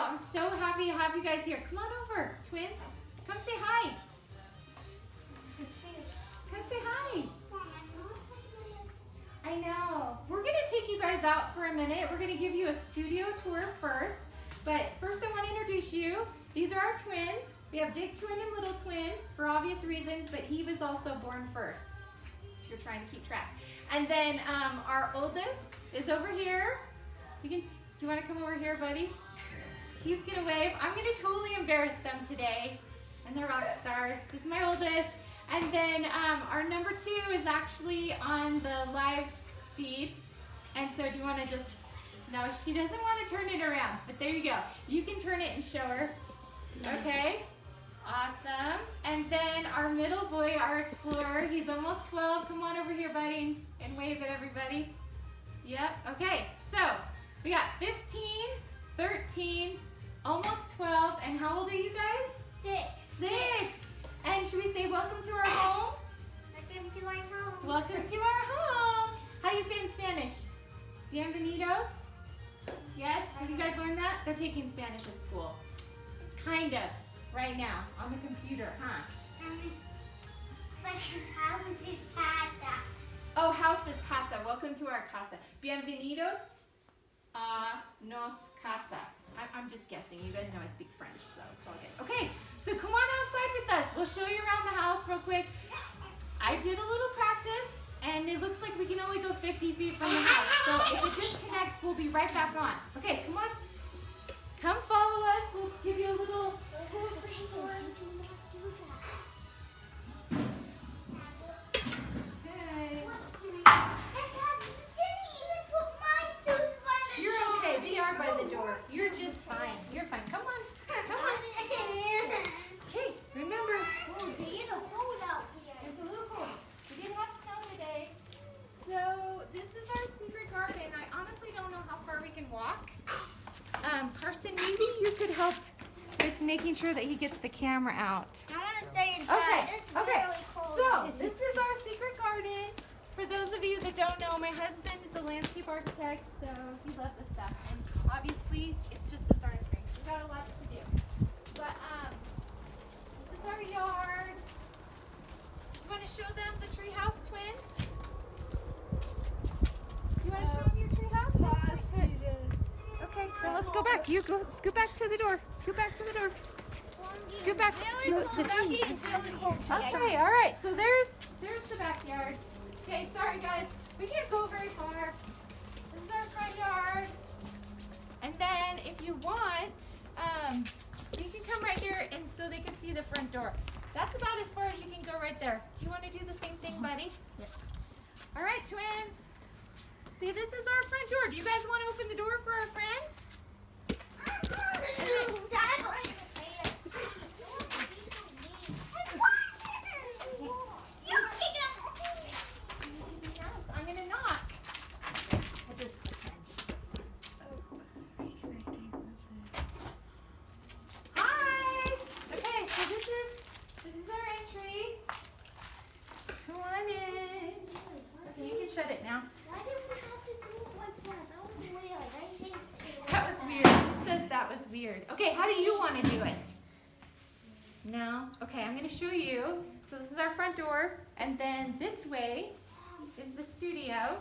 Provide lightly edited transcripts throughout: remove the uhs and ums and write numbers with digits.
I'm so happy to have you guys here. Come on over, twins. Come say hi. Come say hi. I know. We're going to take you guys out for a minute. We're going to give you a studio tour first. But first I want to introduce you. These are our twins. We have big twin and little twin for obvious reasons, but he was also born first, if you're trying to keep track. And then our oldest is over here. Do you want to come over here, buddy? He's going to wave. I'm going to totally embarrass them today. And they're rock stars. This is my oldest. And then our number 2 is actually on the live feed. And so do you want to just, no, she doesn't want to turn it around, but there you go. You can turn it and show her. Okay, awesome. And then our middle boy, our explorer, he's almost 12. Come on over here, buddy, and wave at everybody. Yep, okay, so we got 15, 13, almost 12, and how old are you guys? 6. And should we say welcome to our home? Welcome to our home. Welcome to our home. How do you say in Spanish? Bienvenidos? Yes? Have you guys learned that? They're taking Spanish at school. It's kind of right now on the computer, huh? House is casa. Oh, house is casa. Welcome to our casa. Bienvenidos a nos casa. I'm just guessing. You guys know I speak French, so it's all good. Okay, so come on outside with us. We'll show you around the house real quick. I did a little practice, and it looks like we can only go 50 feet from the house. So if it disconnects, we'll be right back on. Okay, come on. Come follow us. We'll give you a little... You're okay. They are by the door. You're just fine. You're fine. Come on. Come on. Okay, remember. It's cold out here. It's a little cold. We did have snow today. So this is our secret garden. I honestly don't know how far we can walk. Karsten, maybe you could help with making sure that he gets the camera out. I want to stay inside. Okay, It's okay. really cold. So this is our secret garden. For those of you that don't know, my husband is a landscape architect, so he loves this stuff. And obviously, it's just the start of spring. We've got a lot to do. But this is our yard. You want to show them the treehouse, twins? You want to show them your treehouse? Okay, then let's go back. You go, scoot back to the door. Scoot back to the door. Scoot back to the Really cold. Okay, all right. So there's the backyard. Okay, sorry guys, we can't go very far. This is our front yard. And then if you want, you can come right here and so they can see the front door. That's about as far as you can go right there. Do you want to do the same thing, buddy? Yeah. All right, twins. See, this is our front door. Do you guys want to open the door for our friends? I'm going to knock. We'll just pretend. Hi. Okay, so this is our entry. Come on in. Okay, you can shut it now. Why did we have to do it like that? That was weird. I hate it. That was weird. It says that was weird. Okay, how do you want to do it? No? Okay, I'm going to show you. So this is our front door, and then this way is the studio.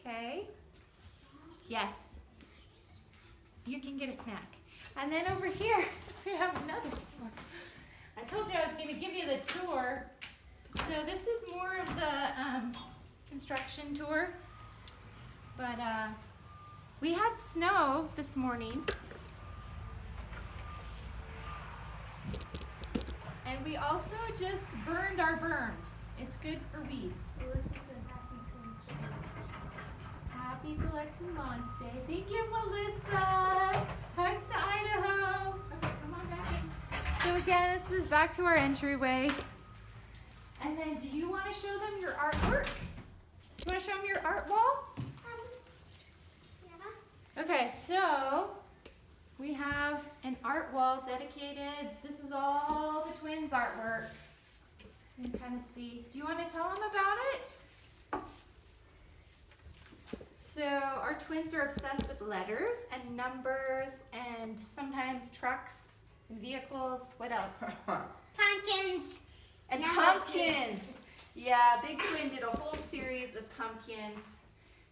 Okay? Yes. You can get a snack. And then over here, we have another tour. I told you I was going to give you the tour. So this is more of the construction tour. But we had snow this morning. And we also just burned our berms. It's good for weeds. So this is a happy collection. Happy collection launch day. Thank you, Melissa. Hugs to Idaho. Okay, come on back in. So again, this is back to our entryway. And then do you want to show them your artwork? Do you want to show them your art wall? Yeah. Okay, so we have an art wall dedicated. This is all the twins' artwork. You can kind of see. Do you want to tell them about it? So our twins are obsessed with letters and numbers and sometimes trucks, vehicles. What else? Pumpkins. And Now pumpkins. Yeah, Big Twin did a whole series of pumpkins.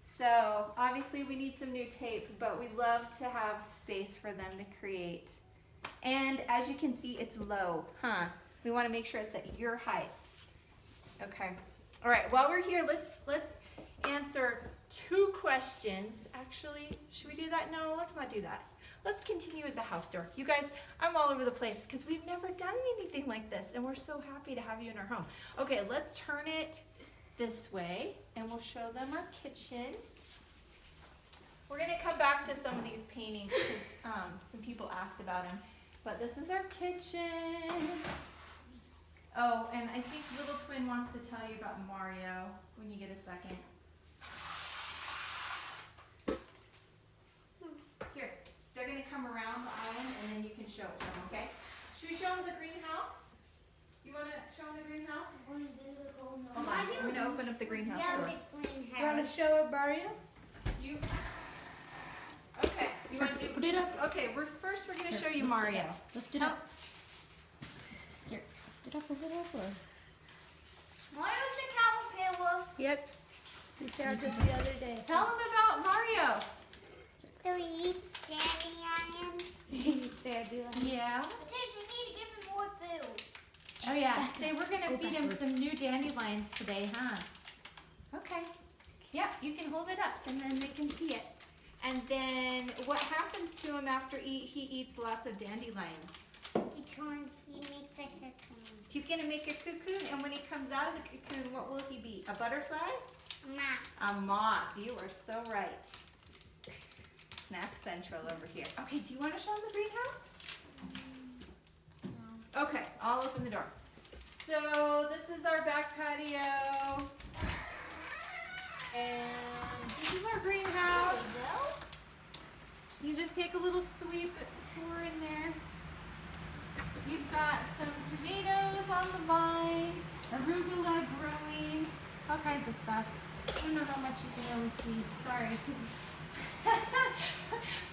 So obviously we need some new tape, but we love to have space for them to create. And as you can see, it's low, huh? We want to make sure it's at your height. Okay. All right, while we're here, let's answer 2 questions. Actually, should we do that? No, let's not do that. Let's continue with the house tour. You guys, I'm all over the place because we've never done anything like this, and we're so happy to have you in our home. Okay, let's turn it this way, and we'll show them our kitchen. We're going to come back to some of these paintings because some people asked about them. But this is our kitchen. Oh, and I think Little Twin wants to tell you about Mario when you get a second. Here, they're going to come around the island and then you can show it to them, okay? Should we show them the greenhouse? You want to show them the greenhouse? Hold on, I'm going to open up the greenhouse door. You Want to show Mario? You? Okay. You want to do? Put it up. Okay, we're going to show you Mario. Lift it up. Here, lift it up, lift it up. Mario's the caterpillar. Yep. We found it the other day. Tell them about Mario. So he eats dandelions. He's dandelion. Yeah. Because we need to give him more food. Oh yeah. Say we're gonna feed him some new dandelions today, huh? Okay. Yep. You can hold it up, and then they can see it. And then what happens to him after he eats lots of dandelions? He makes a cocoon. He's gonna make a cocoon, and when he comes out of the cocoon, what will he be? A butterfly? Ma. A moth. You are so right. Snack Central over here. Okay, do you want to show them the greenhouse? No. Okay, I'll open the door. So this is our back patio. And this is our greenhouse. You just take a little sweep tour in there. You've got some tomatoes on the vine, arugula growing, all kinds of stuff. I don't know how much you can really see. Sorry.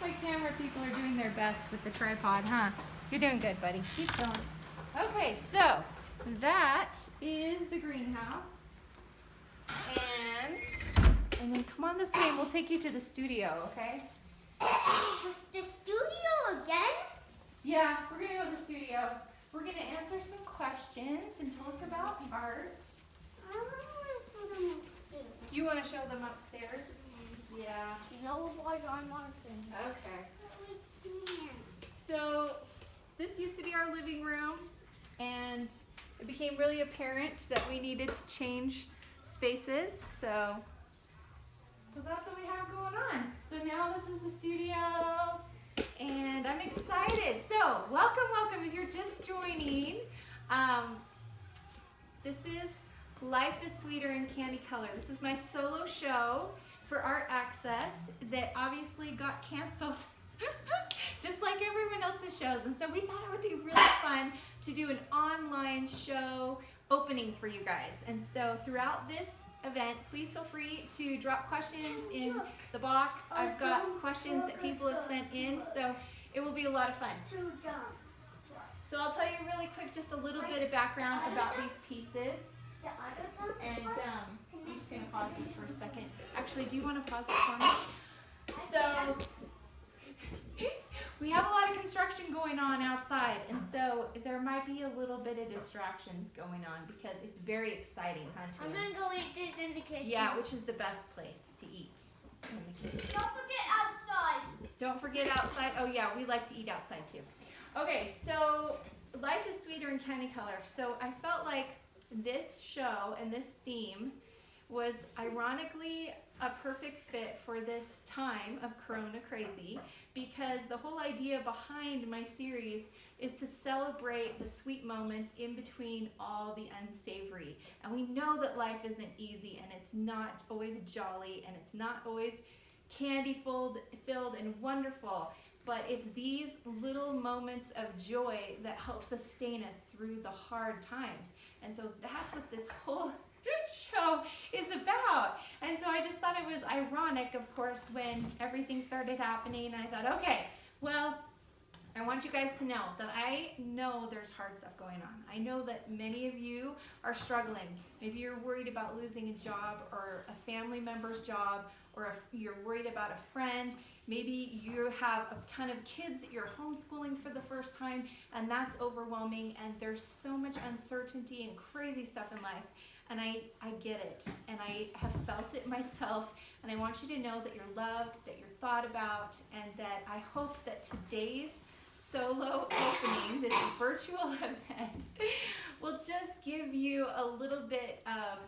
My camera people are doing their best with the tripod, huh? You're doing good, buddy. Keep going. Okay, so that is the greenhouse. And then come on this way and we'll take you to the studio, okay? The studio again? Yeah, we're gonna go to the studio. We're gonna answer some questions and talk about art. I want to show them upstairs. You wanna show them upstairs? Yeah. No, like I'm watching. Okay. We can't. So this used to be our living room, and it became really apparent that we needed to change spaces. So that's what we have going on. So now this is the studio, and I'm excited. So welcome if you're just joining. This is Life is Sweeter in CANDYcolored. This is my solo show for Art Access that obviously got canceled just like everyone else's shows. And so we thought it would be really fun to do an online show opening for you guys. And so throughout this event, please feel free to drop questions in the box. I've got questions that people have sent in, so it will be a lot of fun. 2 dumps. So I'll tell you really quick just a little bit of background about these pieces. The other dump. And I'm just going to pause this for a second. Actually, do you want to pause it for me? So we have a lot of construction going on outside, and so there might be a little bit of distractions going on because it's very exciting, huh, I'm twins? gonna go eat this in the kitchen. Yeah, which is the best place to eat, in the kitchen. Don't forget outside. Don't forget outside. Oh yeah, we like to eat outside too. Okay, so Life is Sweeter in CANDYcolored. So I felt like this show and this theme was ironically a perfect fit for this time of Corona Crazy, because the whole idea behind my series is to celebrate the sweet moments in between all the unsavory. And we know that life isn't easy, and it's not always jolly, and it's not always candy-filled and wonderful, but it's these little moments of joy that help sustain us through the hard times. And so that's what this whole show is about. And so I just thought it was ironic, of course, when everything started happening. I thought, okay, well, I want you guys to know that I know there's hard stuff going on. I know that many of you are struggling. Maybe you're worried about losing a job or a family member's job, or if you're worried about a friend. Maybe you have a ton of kids that you're homeschooling for the first time, and that's overwhelming, and there's so much uncertainty and crazy stuff in life. And I get it, and I have felt it myself, and I want you to know that you're loved, that you're thought about, and that I hope that today's solo opening, this virtual event, will just give you a little bit of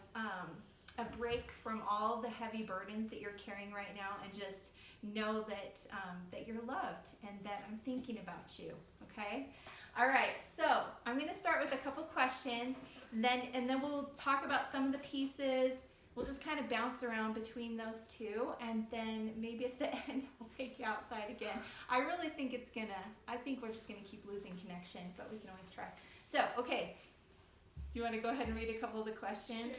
a break from all the heavy burdens that you're carrying right now, and just know that that you're loved and that I'm thinking about you. Okay. All right, so I'm going to start with a couple questions, and then we'll talk about some of the pieces. We'll just kind of bounce around between those two, and then maybe at the end I'll take you outside again. I really think I think we're just gonna keep losing connection, but we can always try. So, okay, do you want to go ahead and read a couple of the questions?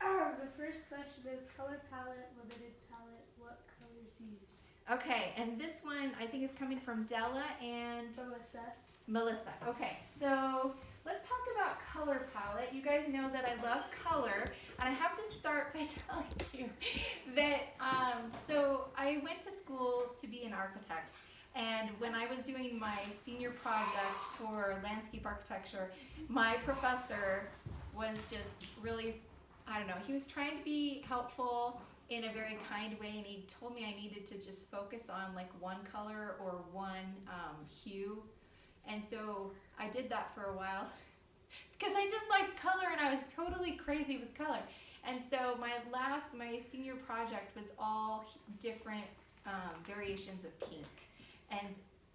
Sure. The first question is color palette, limited palette, what colors used? Okay, and this one I think is coming from Della and Melissa. Okay, so let's talk about color palette. You guys know that I love color, and I have to start by telling you that, so I went to school to be an architect, and when I was doing my senior project for landscape architecture, my professor was just really, I don't know, he was trying to be helpful in a very kind way, and he told me I needed to just focus on like one color or one hue. And so I did that for a while because I just liked color, and I was totally crazy with color. And so my senior project was all different variations of pink, and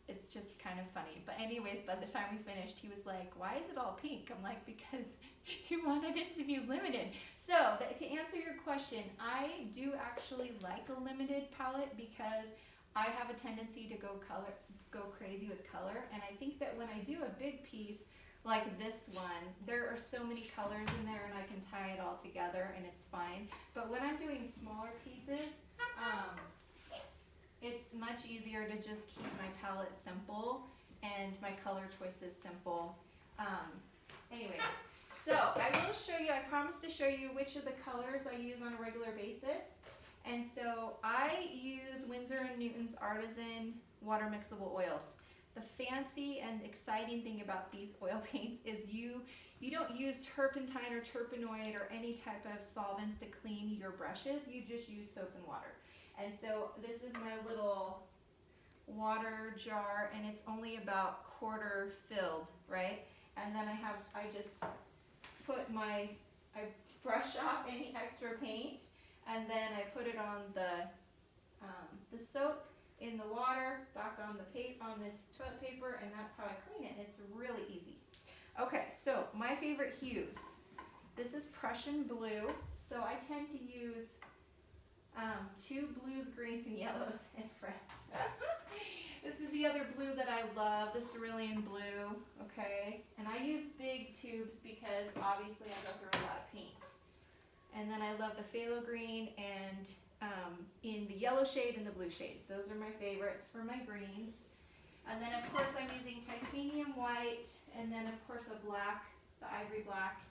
it's just kind of funny. But anyways, by the time we finished, he was like, why is it all pink? I'm like, because you wanted it to be limited. So to answer your question, I do actually like a limited palette because I have a tendency to go crazy with color, and I think that when I do a big piece like this one, there are so many colors in there, and I can tie it all together, and it's fine. But when I'm doing smaller pieces, it's much easier to just keep my palette simple and my color choices simple. Anyways, so I will show you, I promised to show you which of the colors I use on a regular basis. And so I use Winsor & Newton's Artisan water mixable oils. The fancy and exciting thing about these oil paints is you don't use turpentine or turpenoid or any type of solvents to clean your brushes. You just use soap and water. And so this is my little water jar, and it's only about quarter filled, right? And then I just put I brush off any extra paint, and then I put it on the soap in the water, back on this toilet paper, and that's how I clean it. It's really easy. Okay, so my favorite hues. This is Prussian blue, so I tend to use 2 blues, greens, and yellows and reds. This is the other blue that I love, the cerulean blue, okay? And I use big tubes because obviously I go through a lot of paint. And then I love the phthalo green and in the yellow shade and the blue shade. Those are my favorites for my greens. And then of course I'm using titanium white, and then of course a black, the ivory black.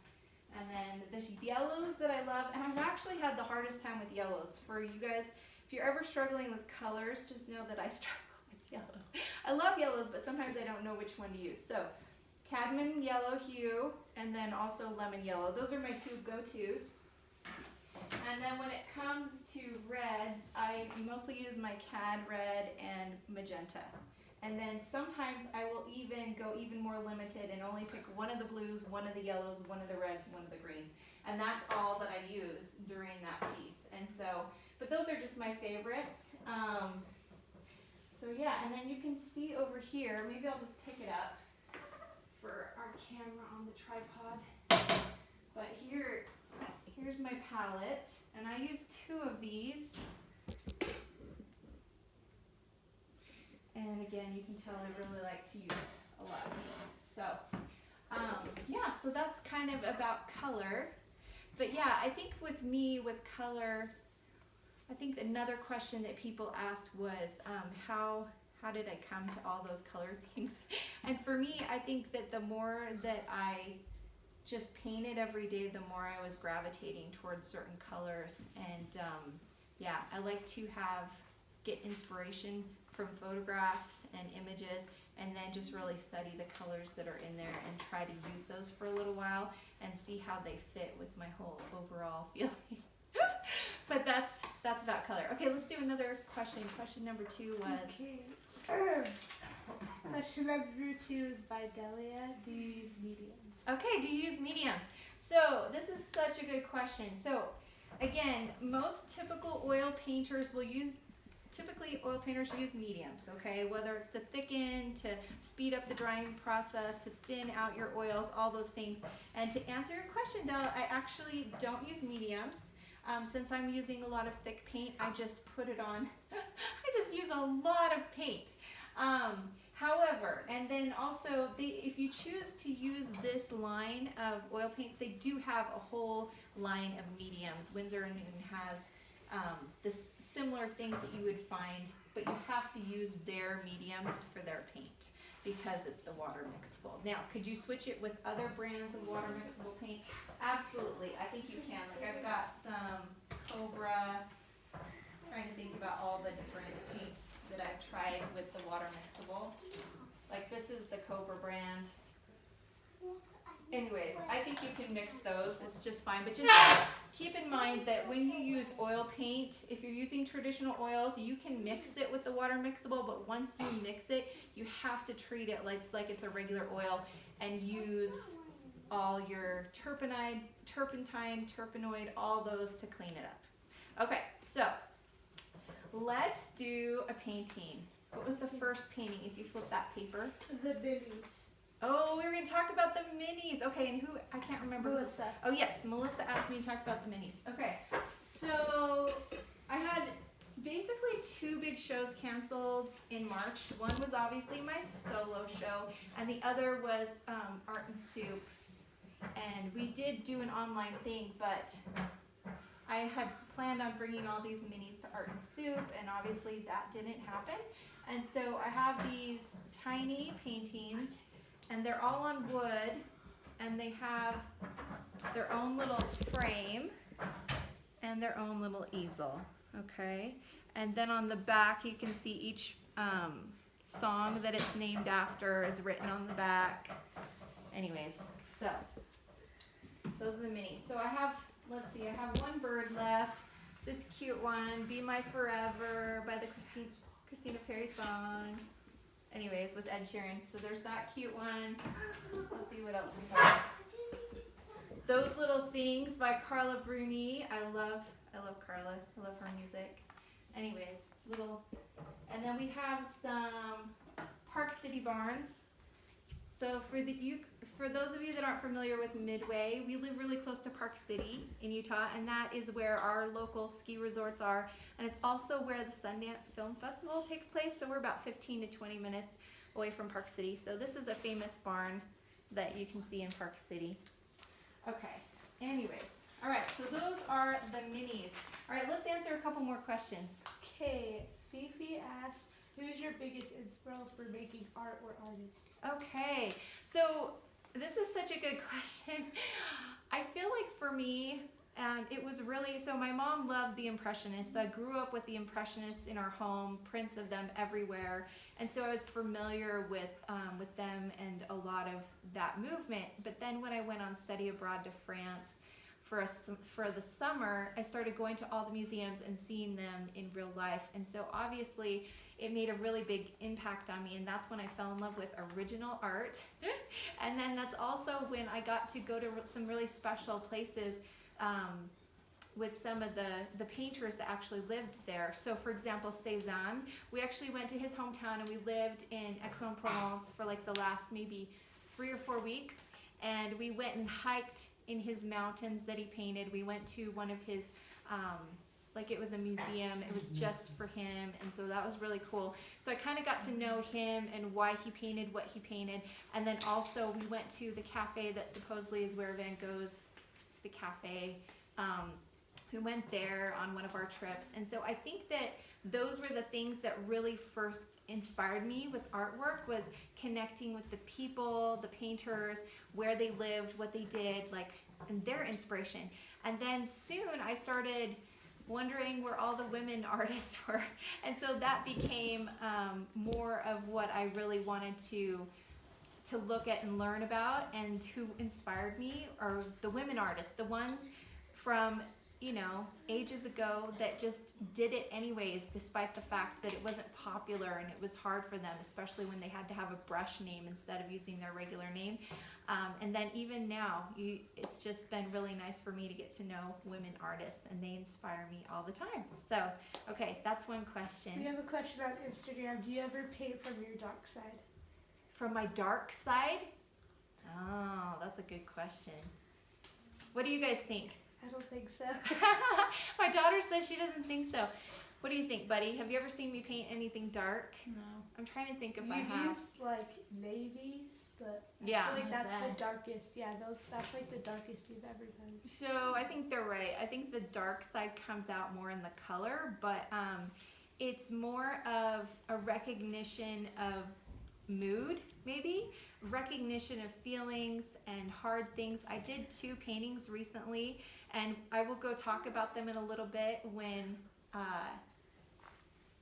And then the yellows that I love, and I've actually had the hardest time with yellows. For you guys, if you're ever struggling with colors, just know that I struggle with yellows. I love yellows, but sometimes I don't know which one to use. So cadmium yellow hue, and then also lemon yellow. Those are my 2 go-tos. And then when it comes to reds, I mostly use my cad red and magenta. And then sometimes I will go even more limited and only pick one of the blues, one of the yellows, one of the reds, one of the greens. And that's all that I use during that piece. And so, but those are just my favorites. So yeah, and then you can see over here, maybe I'll just pick it up for our camera on the tripod. But here's my palette, and I use 2 of these. And again, you can tell I really like to use a lot of paint. So, yeah, so that's kind of about color. But yeah, I think with me, with color, I think another question that people asked was how did I come to all those color things? And for me, I think that the more that I just painted every day, the more I was gravitating towards certain colors. And yeah, I like to get inspiration from photographs and images, and then just really study the colors that are in there and try to use those for a little while and see how they fit with my whole overall feeling. But that's about color. Okay, let's do another question. Question number 2 was. Okay. Question number 2 is by Delia. Do you use mediums? Okay, do you use mediums? So this is such a good question. So again, most typical oil painters will use, typically oil painters use mediums, okay? Whether it's to thicken, to speed up the drying process, to thin out your oils, all those things. And to answer your question, Della, I actually don't use mediums. Since I'm using a lot of thick paint, I just put it on. I just use a lot of paint. However, and then also, if you choose to use this line of oil paints, they do have a whole line of mediums. Winsor & Newton has this similar things that you would find, but you have to use their mediums for their paint because it's the water mixable. Now, could you switch it with other brands of water mixable paint? Absolutely, I think you can. Like I've got some Cobra, trying to think about all the different paints that I've tried with the water mixable. Like this is the Cobra brand. Anyways, I think you can mix those, it's just fine, but just keep in mind that when you use oil paint, if you're using traditional oils, you can mix it with the water mixable, but once you mix it, you have to treat it like it's a regular oil and use all your turpentine, terpenoid, all those to clean it up. Okay, so let's do a painting. What was the first painting if you flip that paper? The minis. Oh, we were going to talk about the minis. Okay, and who? I can't remember. Melissa. Oh, yes, Melissa asked me to talk about the minis. Okay, so I had basically 2 big shows canceled in March. One was obviously my solo show, and the other was Art and Soup. And we did do an online thing, but I had planned on bringing all these minis to Art and Soup, and obviously that didn't happen. And so I have these tiny paintings, and they're all on wood, and they have their own little frame and their own little easel, okay? And then on the back, you can see each song that it's named after is written on the back. Anyways, so those are the minis. So I have, let's see, I have one bird left. This cute one, Be My Forever by the Christina Perri song. Anyways, with Ed Sheeran. So there's that cute one. Let's see what else we have. Those Little Things by Carla Bruni. I love Carla. I love her music. Anyways, and then we have some Park City Barns. So for those of you that aren't familiar with Midway, we live really close to Park City in Utah, and that is where our local ski resorts are, and it's also where the Sundance Film Festival takes place, so we're about 15 to 20 minutes away from Park City. So this is a famous barn that you can see in Park City. Okay, anyways, all right, so those are the minis. All right, let's answer a couple more questions. Okay, Fifi asks, who's your biggest inspiration for making art or artists? Okay, so this is such a good question. I feel like for me, it was really, so my mom loved the Impressionists. So I grew up with the Impressionists in our home, prints of them everywhere. And so I was familiar with them and a lot of that movement. But then when I went on study abroad to France for the summer, I started going to all the museums and seeing them in real life. And so obviously it made a really big impact on me, and that's when I fell in love with original art. And then that's also when I got to go to some really special places with some of the painters that actually lived there. So for example, Cézanne, we actually went to his hometown and we lived in Aix-en-Provence for like the last maybe 3 or 4 weeks, and we went and hiked in his mountains that he painted. We went to one of his like it was a museum, it was just for him, and so that was really cool. So I kind of got to know him and why he painted what he painted. And then also we went to the cafe that supposedly is where Van Gogh's, the cafe We went there on one of our trips, and so I think that those were the things that really first inspired me with artwork, was connecting with the people, the painters, where they lived, what they did, like, and their inspiration. And then soon I started wondering where all the women artists were, and so that became more of what I really wanted to look at and learn about. And who inspired me are the women artists, the ones from, you know, ages ago that just did it anyways, despite the fact that it wasn't popular and it was hard for them, especially when they had to have a brush name instead of using their regular name. And then even now, it's just been really nice for me to get to know women artists, and they inspire me all the time. So, okay, that's one question. We have a question on Instagram. Do you ever paint from your dark side? From my dark side? Oh, that's a good question. What do you guys think? I don't think so. My daughter says she doesn't think so. What do you think, buddy? Have you ever seen me paint anything dark? No. I'm trying to think if I You've have. used like navies, but Yeah. I feel like that's I the bet. darkest. Yeah, that's like the darkest you've ever done. So I think they're right. I think the dark side comes out more in the color, but it's more of a recognition of mood, maybe recognition of feelings and hard things. I did 2 paintings recently, and I will go talk about them in a little bit when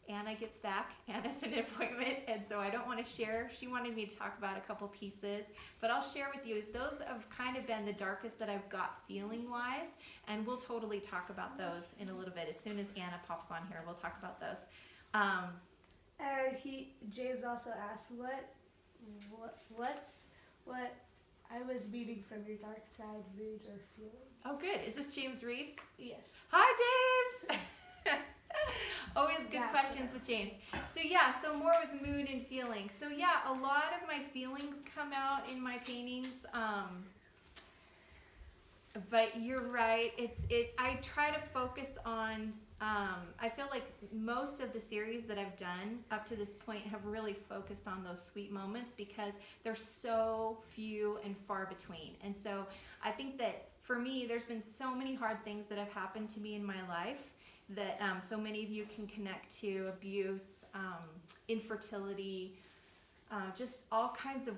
Anna gets back. Anna's an appointment, and so I don't want to share. She wanted me to talk about a couple pieces, but I'll share with you, is those have kind of been the darkest that I've got feeling wise, and we'll totally talk about those in a little bit. As soon as Anna pops on here, we'll talk about those. And James also asked what I was meaning from your dark side, mood or feeling. Oh, good. Is this James Reese? Yes. Hi, James. Always good Yeah, questions sure. with James. So yeah, so more with mood and feeling. So yeah, a lot of my feelings come out in my paintings. But you're right. I try to focus on. I feel like most of the series that I've done up to this point have really focused on those sweet moments, because they're so few and far between. And so I think that for me, there's been so many hard things that have happened to me in my life that so many of you can connect to: abuse, infertility, just all kinds of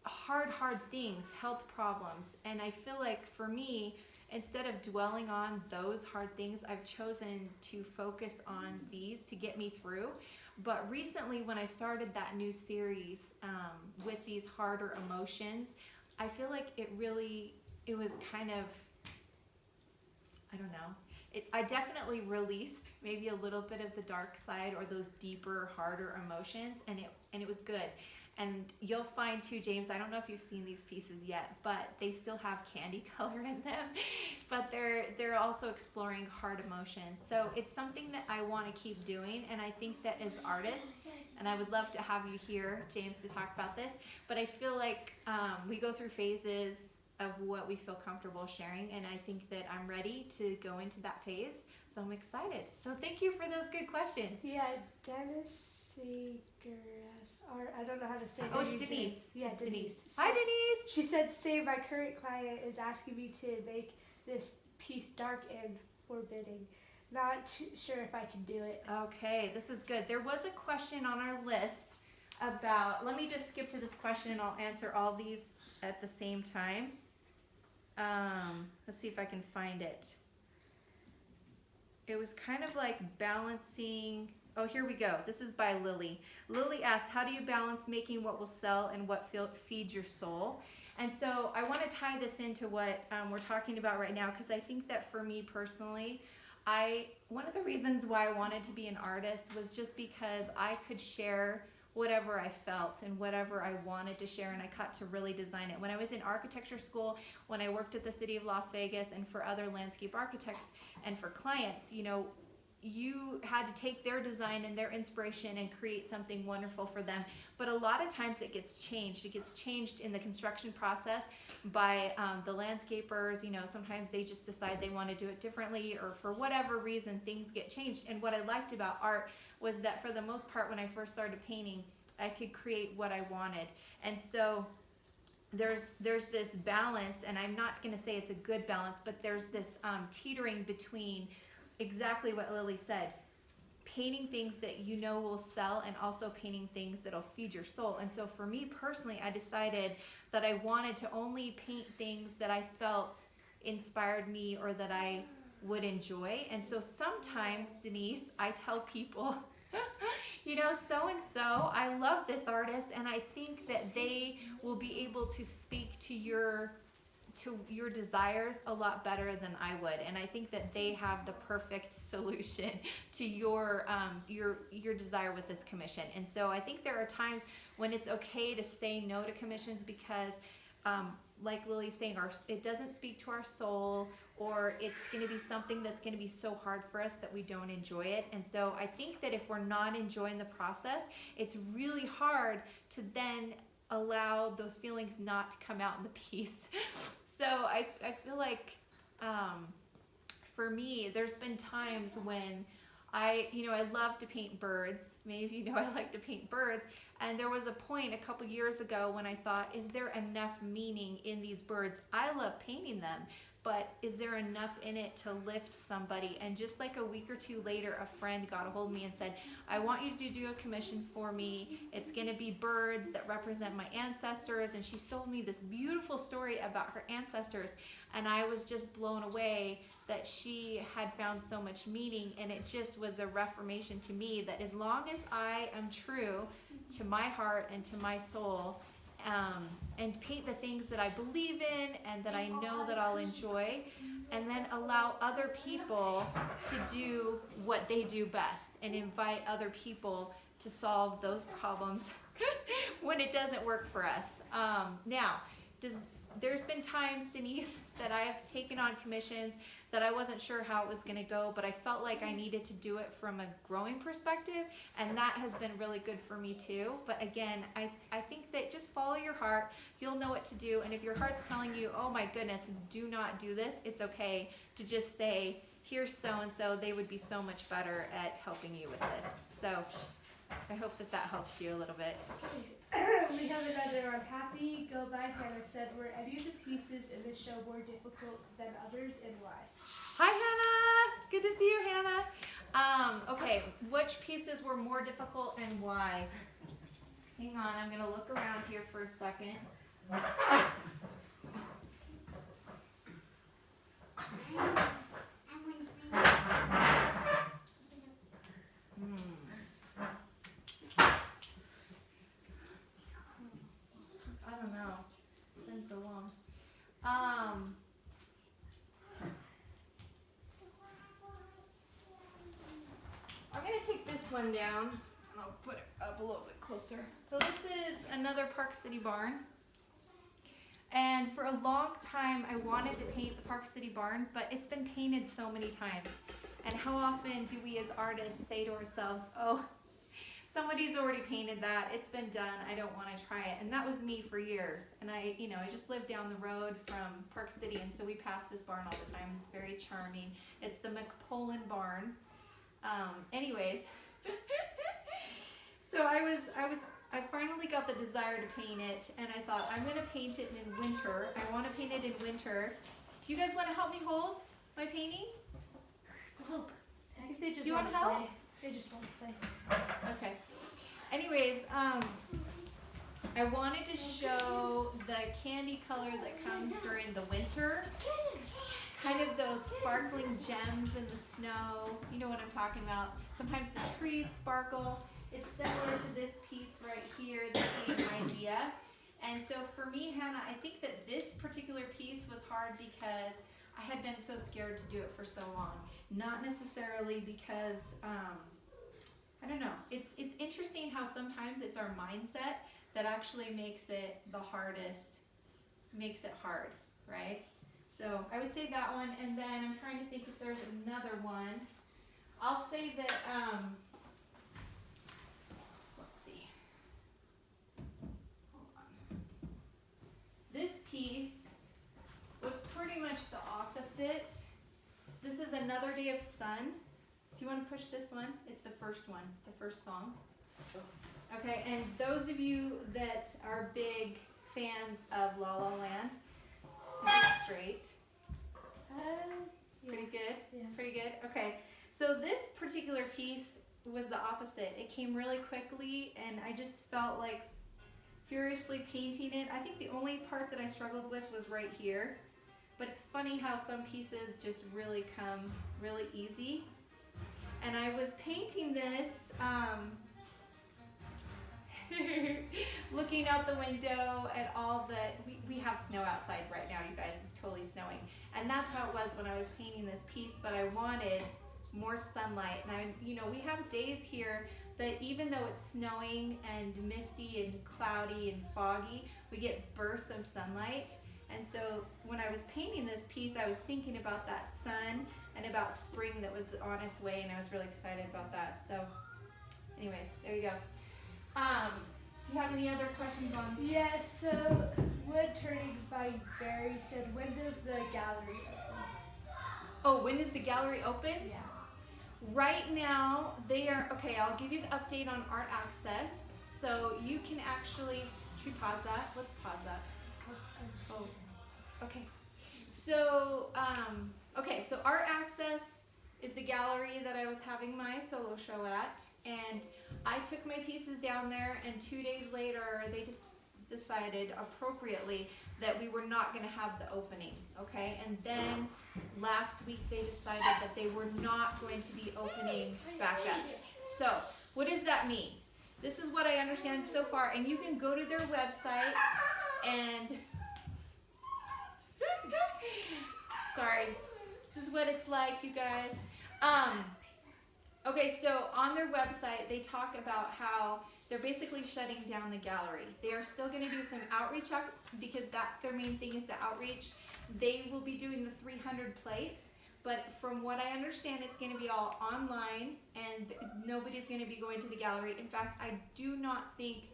hard things, health problems. And I feel like for me, instead of dwelling on those hard things, I've chosen to focus on these to get me through. But recently, when I started that new series with these harder emotions, I feel like it was kind of, I don't know, I definitely released maybe a little bit of the dark side or those deeper, harder emotions, and it was good. And you'll find too, James, I don't know if you've seen these pieces yet, but they still have candy color in them. But they're also exploring hard emotions. So it's something that I want to keep doing. And I think that as artists, and I would love to have you here, James, to talk about this, but I feel like we go through phases of what we feel comfortable sharing. And I think that I'm ready to go into that phase. So I'm excited. So thank you for those good questions. Yeah, Dennis. Or I don't know how to say Oh, her it's username. Denise. Yeah, It's Denise. Hi, Denise. She said, "Say my current client is asking me to make this piece dark and forbidding. Not sure if I can do it." Okay, this is good. There was a question on our list about, let me just skip to this question and I'll answer all these at the same time. Let's see if I can find it. It was kind of like balancing. Oh, here we go. This is by Lily. Lily asked, how do you balance making what will sell and what feeds your soul? And so I want to tie this into what we're talking about right now, because I think that for me personally, one of the reasons why I wanted to be an artist was just because I could share whatever I felt and whatever I wanted to share, and I got to really design it. When I was in architecture school, when I worked at the city of Las Vegas and for other landscape architects and for clients, you had to take their design and their inspiration and create something wonderful for them. But a lot of times it gets changed. It gets changed in the construction process by the landscapers. Sometimes they just decide they want to do it differently, or for whatever reason, things get changed. And what I liked about art was that for the most part, when I first started painting, I could create what I wanted. And so there's this balance, and I'm not going to say it's a good balance, but there's this teetering between exactly what Lily said, painting things that you know will sell and also painting things that'll feed your soul. And so for me personally, I decided that I wanted to only paint things that I felt inspired me or that I would enjoy. And so sometimes, Denise, I tell people, you know, so and so, I love this artist and I think that they will be able to speak to your desires a lot better than I would, and I think that they have the perfect solution to your desire with this commission. And so I think there are times when it's okay to say no to commissions because like Lily's saying, it doesn't speak to our soul, or it's going to be something that's going to be so hard for us that we don't enjoy it. And so I think that if we're not enjoying the process, it's really hard to then allow those feelings not to come out in the piece. So I feel like for me, there's been times when I love to paint birds. Many of you know I like to paint birds. And there was a point a couple years ago when I thought, is there enough meaning in these birds? I love painting them, but is there enough in it to lift somebody? And just like a week or two later, a friend got a hold of me and said, I want you to do a commission for me. It's going to be birds that represent my ancestors. And she told me this beautiful story about her ancestors. And I was just blown away that she had found so much meaning. And it just was a reformation to me that as long as I am true to my heart and to my soul, and paint the things that I believe in and that I know that I'll enjoy, and then allow other people to do what they do best and invite other people to solve those problems when it doesn't work for us. Now, there's been times, Denise, that I have taken on commissions that I wasn't sure how it was going to go, but I felt like I needed to do it from a growing perspective, and that has been really good for me too. But again, I think that just follow your heart. You'll know what to do, and if your heart's telling you, oh my goodness, do not do this, it's okay to just say, here's so-and-so, they would be so much better at helping you with this. So I hope that helps you a little bit. We have another one. Happy Go By Hannah said, were any of the pieces in this show more difficult than others, and why? Hi, Hannah. Good to see you, Hannah. Okay, which pieces were more difficult and why? Hang on, I'm going to look around here for a second. I don't know. It's been so long. I'm going to take this one down and I'll put it up a little bit closer. So this is another Park City barn. And for a long time I wanted to paint the Park City barn, but it's been painted so many times. And how often do we as artists say to ourselves, oh, somebody's already painted that, it's been done, I don't want to try it. And that was me for years. And I just lived down the road from Park City, and so we pass this barn all the time. It's very charming. It's the McPolin barn. Anyways, so I finally got the desire to paint it, and I thought, I'm gonna paint it in winter. I want to paint it in winter. Do you guys want to help me hold my painting? I think they just Do you want want to help? play. They just want to play. Okay. Anyways, I wanted to show the candy color that comes during the winter. Kind of those sparkling gems in the snow. You know what I'm talking about. Sometimes the trees sparkle. It's similar to this piece right here, the same idea. And so for me, Hannah, I think that this particular piece was hard because I had been so scared to do it for so long. Not necessarily because, I don't know. It's interesting how sometimes it's our mindset that actually makes it the hardest, makes it hard, right? So I would say that one, and then I'm trying to think if there's another one. I'll say that, let's see. Hold on. This piece was pretty much the opposite. This is Another Day of Sun. Do you want to push this one? It's the first one, the first song. Okay, and those of you that are big fans of La La Land? Is it straight? Yeah. Pretty good? Yeah. Pretty good? Okay. So this particular piece was the opposite. It came really quickly and I just felt like furiously painting it. I think the only part that I struggled with was right here. But it's funny how some pieces just really come really easy. And I was painting this looking out the window at all the, we have snow outside right now, you guys, it's totally snowing. And that's how it was when I was painting this piece, but I wanted more sunlight. And we have days here that even though it's snowing and misty and cloudy and foggy, we get bursts of sunlight. And so when I was painting this piece, I was thinking about that sun and about spring that was on its way, and I was really excited about that. So anyways, there you go. Do you have any other questions on? Yeah, so Wood Turnings by Barry said, when does the gallery open? Oh, when is the gallery open? Yeah. Right now, they are, okay, I'll give you the update on Art Access. So you can actually, should we pause that? Let's pause that. Oh, okay. So, so Art Access is the gallery that I was having my solo show at, and I took my pieces down there, and 2 days later, they decided appropriately that we were not going to have the opening, okay? And then last week, they decided that they were not going to be opening back up. So, what does that mean? This is what I understand so far, and you can go to their website and sorry, this is what it's like, you guys. Okay, so on their website, they talk about how they're basically shutting down the gallery. They are still going to do some outreach because that's their main thing, is the outreach. They will be doing the 300 plates, but from what I understand, it's going to be all online and nobody's going to be going to the gallery. In fact, I do not think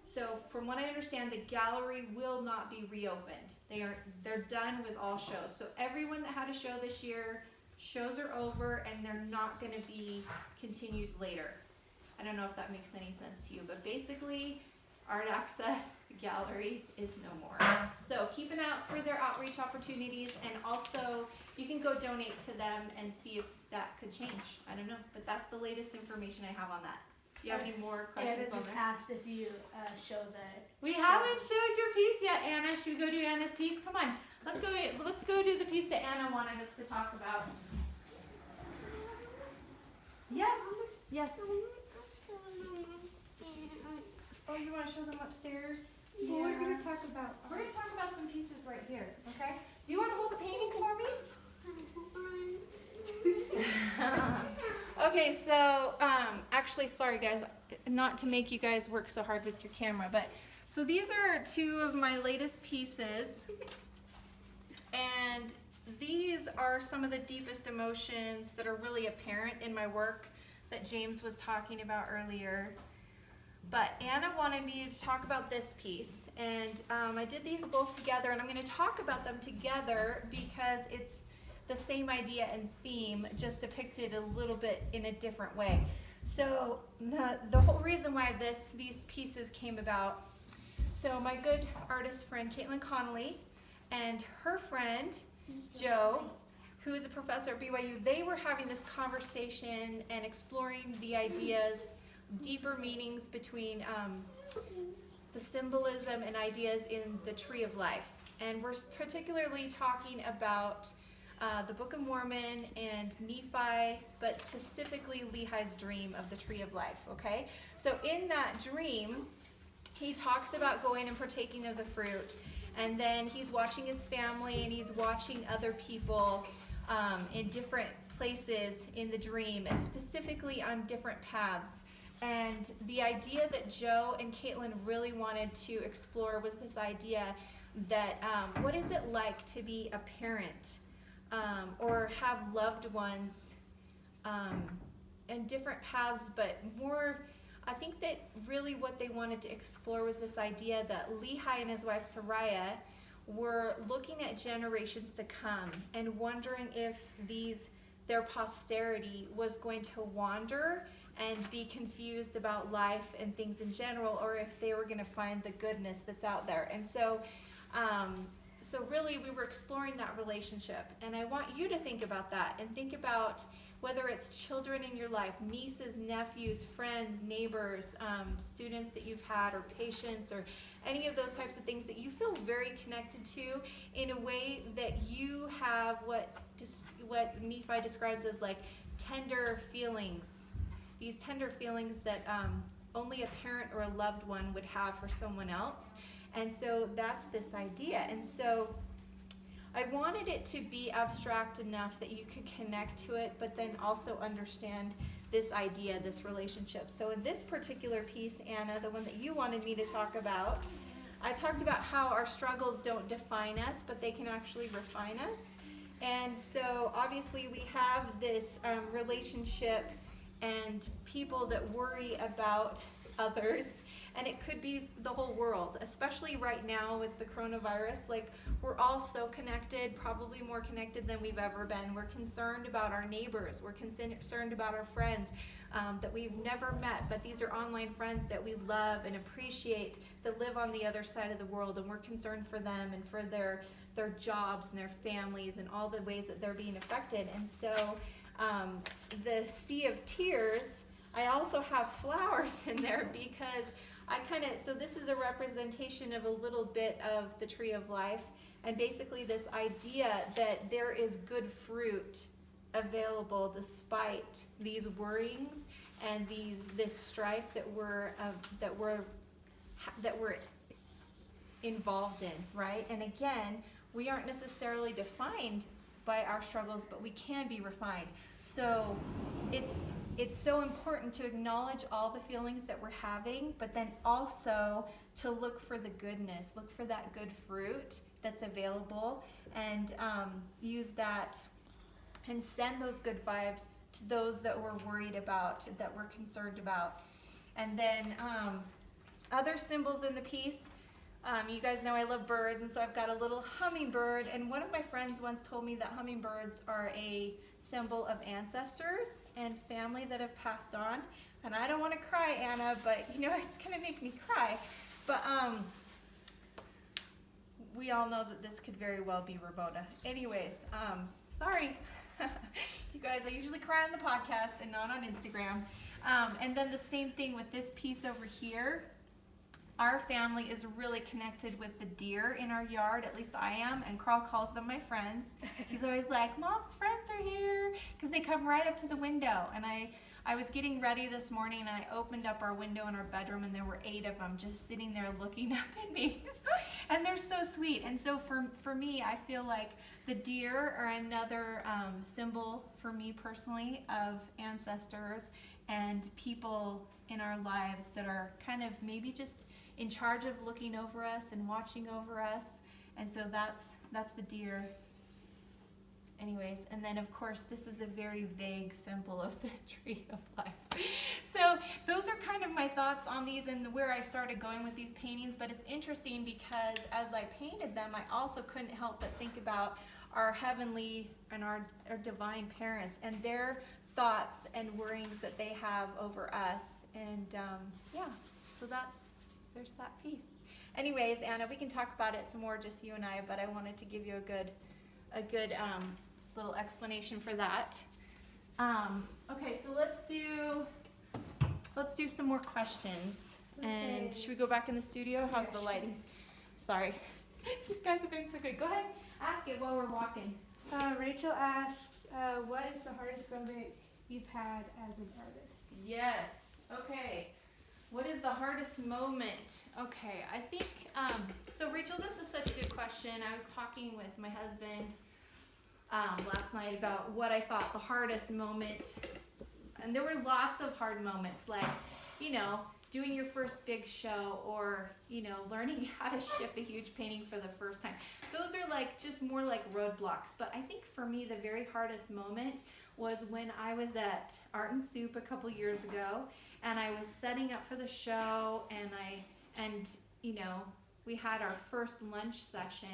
so. From what I understand, the gallery will not be reopened. They're done with all shows. So everyone that had a show this year, shows are over and they're not going to be continued later. I don't know if that makes any sense to you, but basically Art Access Gallery is no more. So keep an eye out for their outreach opportunities, and also you can go donate to them and see if that could change. I don't know, but that's the latest information I have on that. Do you have any more questions Anna on just there? asked if you show that. We haven't showed your piece yet, Anna. Should we go do Anna's piece? Come on. Let's go do the piece that Anna wanted us to talk about. Yes. Yes. Oh, you want to show them upstairs? Yeah. We're going to talk about We're going to talk about some pieces right here, okay? Do you want to hold the painting for me? Okay, so actually, sorry guys, not to make you guys work so hard with your camera, but so these are two of my latest pieces, and these are some of the deepest emotions that are really apparent in my work that James was talking about earlier. But Anna wanted me to talk about this piece, and I did these both together, and I'm going to talk about them together because it's the same idea and theme, just depicted a little bit in a different way. So the whole reason why these pieces came about, so my good artist friend Caitlin Connolly and her friend Joe, who is a professor at BYU, they were having this conversation and exploring the ideas, deeper meanings between the symbolism and ideas in the Tree of Life. And we're particularly talking about the Book of Mormon and Nephi, but specifically Lehi's dream of the Tree of Life, okay? So in that dream, he talks about going and partaking of the fruit, and then he's watching his family and he's watching other people in different places in the dream, and specifically on different paths. And the idea that Joe and Caitlin really wanted to explore was this idea that what is it like to be a parent or have loved ones in different paths, but more, I think that really what they wanted to explore was this idea that Lehi and his wife Sariah were looking at generations to come and wondering if their posterity was going to wander and be confused about life and things in general, or if they were going to find the goodness that's out there. And so really we were exploring that relationship, and I want you to think about that and think about whether it's children in your life, nieces, nephews, friends, neighbors, students that you've had, or patients, or any of those types of things that you feel very connected to in a way that you have what Nephi describes as like tender feelings. These tender feelings that only a parent or a loved one would have for someone else. And so that's this idea. And so I wanted it to be abstract enough that you could connect to it, but then also understand this idea, this relationship. So in this particular piece, Anna, the one that you wanted me to talk about, I talked about how our struggles don't define us, but they can actually refine us. And so obviously we have this relationship and people that worry about others. And it could be the whole world, especially right now with the coronavirus. Like, we're all so connected, probably more connected than we've ever been. We're concerned about our neighbors. We're concerned about our friends that we've never met, but these are online friends that we love and appreciate that live on the other side of the world. And we're concerned for them and for their jobs and their families and all the ways that they're being affected. And so the sea of tears, I also have flowers in there because so this is a representation of a little bit of the tree of life, and basically this idea that there is good fruit available despite these worryings and this strife that we're involved in, right? And again, we aren't necessarily defined by our struggles, but we can be refined. So it's so important to acknowledge all the feelings that we're having, but then also to look for the goodness, look for that good fruit that's available, and use that and send those good vibes to those that we're worried about, that we're concerned about. And then other symbols in the piece, you guys know I love birds, and so I've got a little hummingbird, and one of my friends once told me that hummingbirds are a symbol of ancestors and family that have passed on. And I don't want to cry, Anna, but you know, it's gonna make me cry. But we all know that this could very well be Ramona. Anyways, sorry. You guys, I usually cry on the podcast and not on Instagram. And then the same thing with this piece over here. Our family is really connected with the deer in our yard, at least I am, and Carl calls them my friends. He's always like, Mom's friends are here, because they come right up to the window. And I was getting ready this morning, and I opened up our window in our bedroom, and there were 8 of them just sitting there looking up at me. And they're so sweet. And so for me, I feel like the deer are another symbol for me personally of ancestors and people in our lives that are kind of maybe just in charge of looking over us and watching over us. And so that's the deer. Anyways, and then of course this is a very vague symbol of the tree of life. So those are kind of my thoughts on these and where I started going with these paintings. But it's interesting because as I painted them, I also couldn't help but think about our heavenly and our divine parents and their thoughts and worryings that they have over us. And yeah, so there's that piece. Anyways, Anna, we can talk about it some more, just you and I, but I wanted to give you a good little explanation for that. Okay, so let's do some more questions. Okay. And should we go back in the studio? How's the lighting? Sorry. These guys have been so good. Go ahead, ask it while we're walking. Rachel asks, what is the hardest moment you've had as an artist? Yes. Okay. What is the hardest moment? Okay, I think, so Rachel, this is such a good question. I was talking with my husband last night about what I thought the hardest moment, and there were lots of hard moments, like, you know, doing your first big show, or, you know, learning how to ship a huge painting for the first time. Those are like, just more like roadblocks. But I think for me, the very hardest moment was when I was at Art and Soup a couple years ago, and I was setting up for the show, and you know, we had our first lunch session,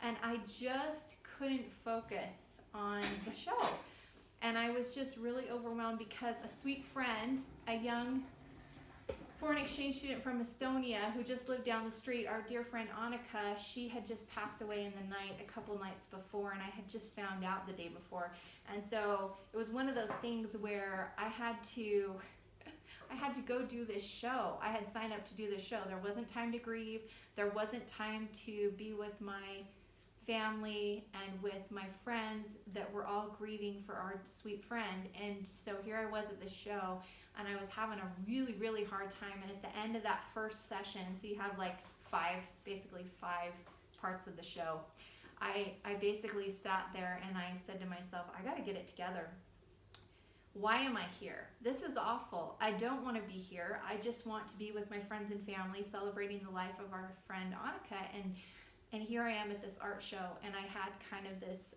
and I just couldn't focus on the show. And I was just really overwhelmed because a sweet friend, a young foreign exchange student from Estonia who just lived down the street, our dear friend Annika, she had just passed away in the night a couple nights before, and I had just found out the day before. And so it was one of those things where I had to go do this show. I had signed up to do this show. There wasn't time to grieve. There wasn't time to be with my family and with my friends that were all grieving for our sweet friend. And so here I was at the show, and I was having a really, really hard time. And at the end of that first session, so you have like basically five parts of the show, I basically sat there and I said to myself, I got to get it together. Why am I here? This is awful. I don't want to be here. I just want to be with my friends and family celebrating the life of our friend Annika. And here I am at this art show, and I had kind of this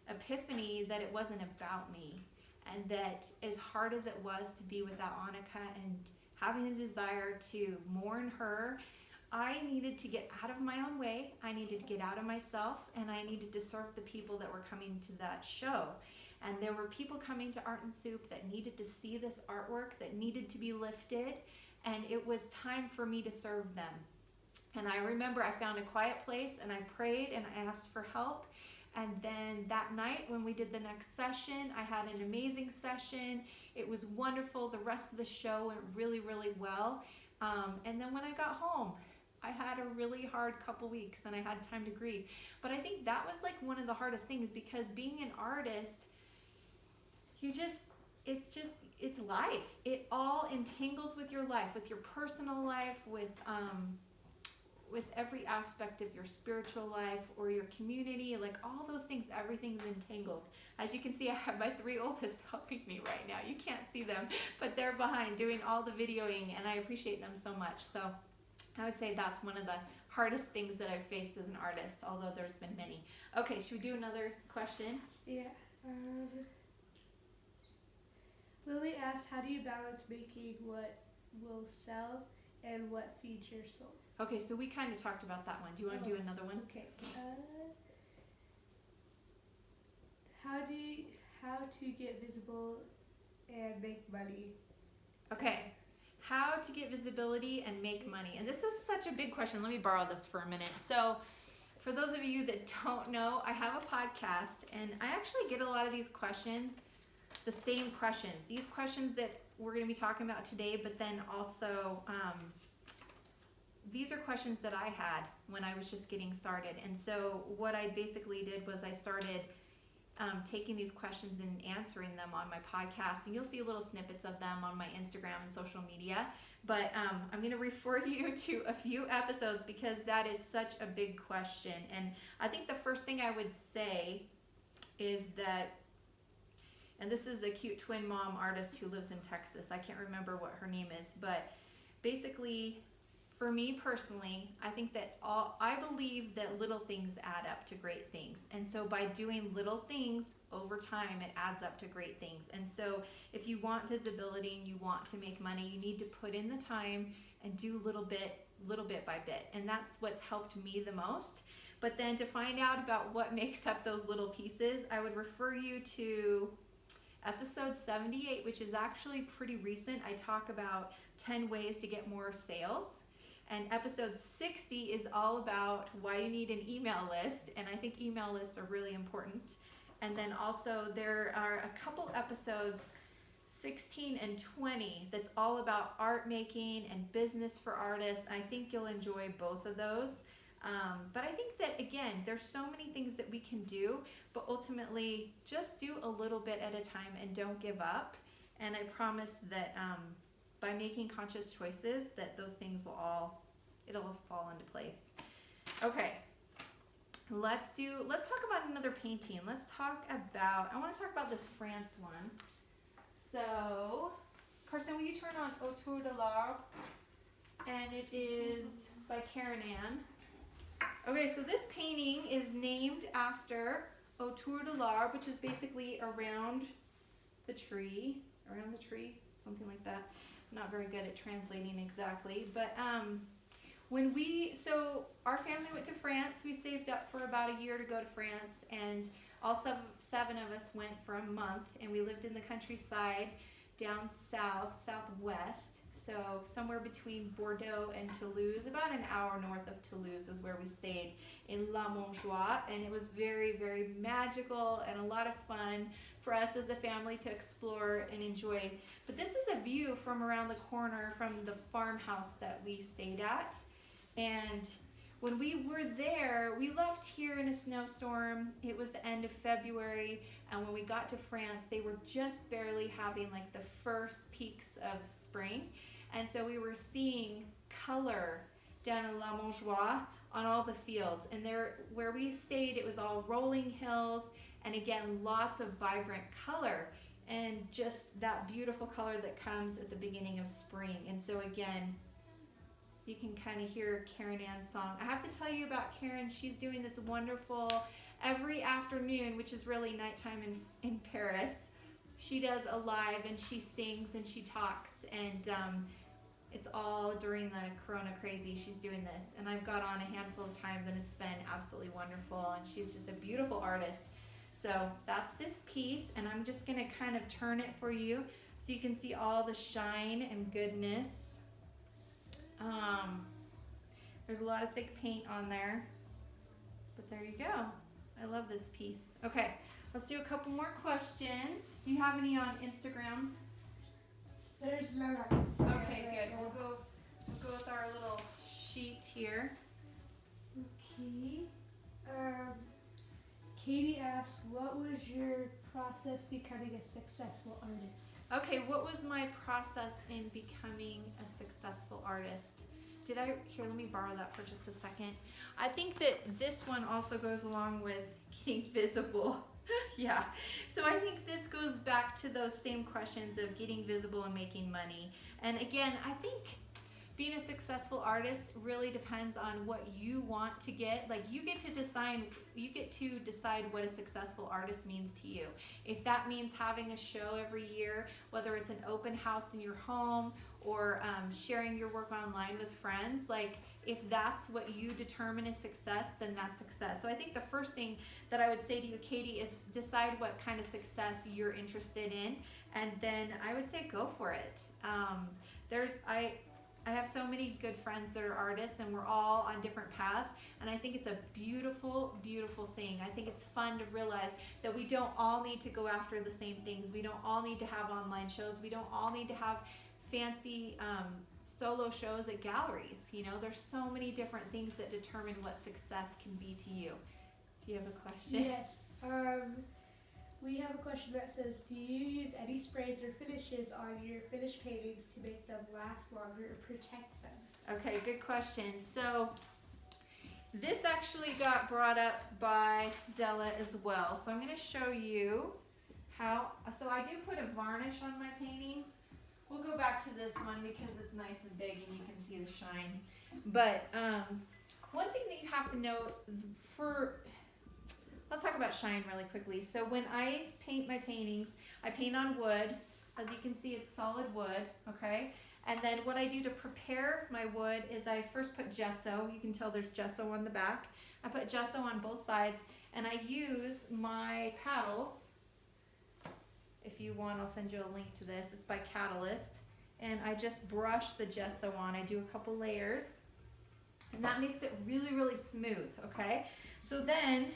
epiphany that it wasn't about me, and that as hard as it was to be without Annika and having a desire to mourn her, I needed to get out of my own way. I needed to get out of myself, and I needed to serve the people that were coming to that show. And there were people coming to Art and Soup that needed to see this artwork, that needed to be lifted, and it was time for me to serve them. And I remember I found a quiet place and I prayed and I asked for help. And then that night when we did the next session, I had an amazing session. It was wonderful. The rest of the show went really, really well. And then when I got home, I had a really hard couple weeks and I had time to grieve. But I think that was like one of the hardest things, because being an artist, it's life. It all entangles with your life, with your personal life, with every aspect of your spiritual life or your community, like all those things, everything's entangled. As you can see, I have my 3 oldest helping me right now. You can't see them, but they're behind doing all the videoing, and I appreciate them so much. So I would say that's one of the hardest things that I've faced as an artist, although there's been many. Okay, should we do another question? Yeah. Lily asked, how do you balance making what will sell and what feeds your soul? Okay, so we kind of talked about that one. Do you want to do another one? Okay. How to get visible and make money? Okay. How to get visibility and make money. And this is such a big question. Let me borrow this for a minute. So for those of you that don't know, I have a podcast, and I actually get a lot of these questions, the same questions. These questions that we're going to be talking about today, but then also these are questions that I had when I was just getting started. And so what I basically did was I started taking these questions and answering them on my podcast, and you'll see little snippets of them on my Instagram and social media. But I'm going to refer you to a few episodes because that is such a big question. And I think the first thing I would say is that, and this is a cute twin mom artist who lives in Texas. I can't remember what her name is, but basically, for me personally, I think that I believe that little things add up to great things. And so by doing little things over time, it adds up to great things. And so if you want visibility and you want to make money, you need to put in the time and do little bit by bit. And that's what's helped me the most. But then to find out about what makes up those little pieces, I would refer you to episode 78, which is actually pretty recent. I talk about 10 ways to get more sales. And episode 60 is all about why you need an email list. And I think email lists are really important. And then also there are a couple episodes, 16 and 20, that's all about art making and business for artists. I think you'll enjoy both of those. But I think that, again, there's so many things that we can do, but ultimately just do a little bit at a time and don't give up. And I promise that by making conscious choices, that those things it'll fall into place. Okay, let's talk about another painting. I want to talk about this France one. So, Karsten, will you turn on Autour de l'Arbre? And it is by Karen Ann. Okay, so this painting is named after Autour de l'Arbre, which is basically around the tree, something like that. I'm not very good at translating exactly, but so our family went to France. We saved up for about a year to go to France, and all seven of us went for a month, and we lived in the countryside down south, southwest. So somewhere between Bordeaux and Toulouse, about an hour north of Toulouse is where we stayed in La Montjoie, and it was very, very magical and a lot of fun for us as a family to explore and enjoy. But this is a view from around the corner from the farmhouse that we stayed at. And when we were there, we left here in a snowstorm. It was the end of February, and when we got to France, they were just barely having like the first peaks of spring. And so we were seeing color down in La Montjoie on all the fields. And there, where we stayed, it was all rolling hills, and again, lots of vibrant color, and just that beautiful color that comes at the beginning of spring. And so again, you can kind of hear Karen Ann's song. I have to tell you about Karen. She's doing this wonderful, every afternoon, which is really nighttime in Paris, she does a live, and she sings and she talks, and it's all during the Corona crazy. She's doing this, and I've got on a handful of times, and it's been absolutely wonderful, and she's just a beautiful artist. So that's this piece, and I'm just gonna kind of turn it for you so you can see all the shine and goodness. There's a lot of thick paint on there, but there you go. I love this piece. Okay, let's do a couple more questions. Do you have any on Instagram? There's none on this. Okay, good. We'll go with our little sheet here. Okay. Katie asks, what was your process becoming a successful artist? Okay, what was my process in becoming a successful artist? Here, let me borrow that for just a second. I think that this one also goes along with getting visible. Yeah, so I think this goes back to those same questions of getting visible and making money. And again, I think being a successful artist really depends on what you want to get. Like, you get to decide what a successful artist means to you. If that means having a show every year, whether it's an open house in your home or sharing your work online with friends, like, if that's what you determine as success, then that's success. So I think the first thing that I would say to you, Katie, is decide what kind of success you're interested in, and then I would say go for it. I have so many good friends that are artists, and we're all on different paths, and I think it's a beautiful, beautiful thing. I think it's fun to realize that we don't all need to go after the same things. We don't all need to have online shows. We don't all need to have fancy solo shows at galleries. You know, there's so many different things that determine what success can be to you. Do you have a question? Yes. We have a question that says, do you use any sprays or finishes on your finished paintings to make them last longer or protect them? Okay, good question. So this actually got brought up by Della as well. So I'm going to show you how. So I do put a varnish on my paintings. We'll go back to this one because it's nice and big and you can see the shine. But one thing that you have to know let's talk about shine really quickly. So when I paint my paintings, I paint on wood. As you can see, it's solid wood, okay? And then what I do to prepare my wood is I first put gesso. You can tell there's gesso on the back. I put gesso on both sides, and I use my paddles. If you want, I'll send you a link to this. It's by Catalyst. And I just brush the gesso on. I do a couple layers, and that makes it really, really smooth, okay? So then,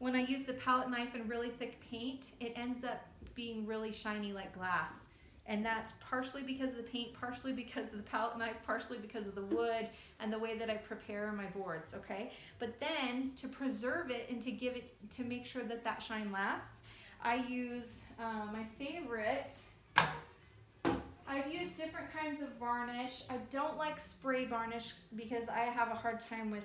when I use the palette knife and really thick paint, it ends up being really shiny like glass. And that's partially because of the paint, partially because of the palette knife, partially because of the wood and the way that I prepare my boards, okay? But then to preserve it and to make sure that that shine lasts, I use my favorite. I've used different kinds of varnish. I don't like spray varnish because I have a hard time with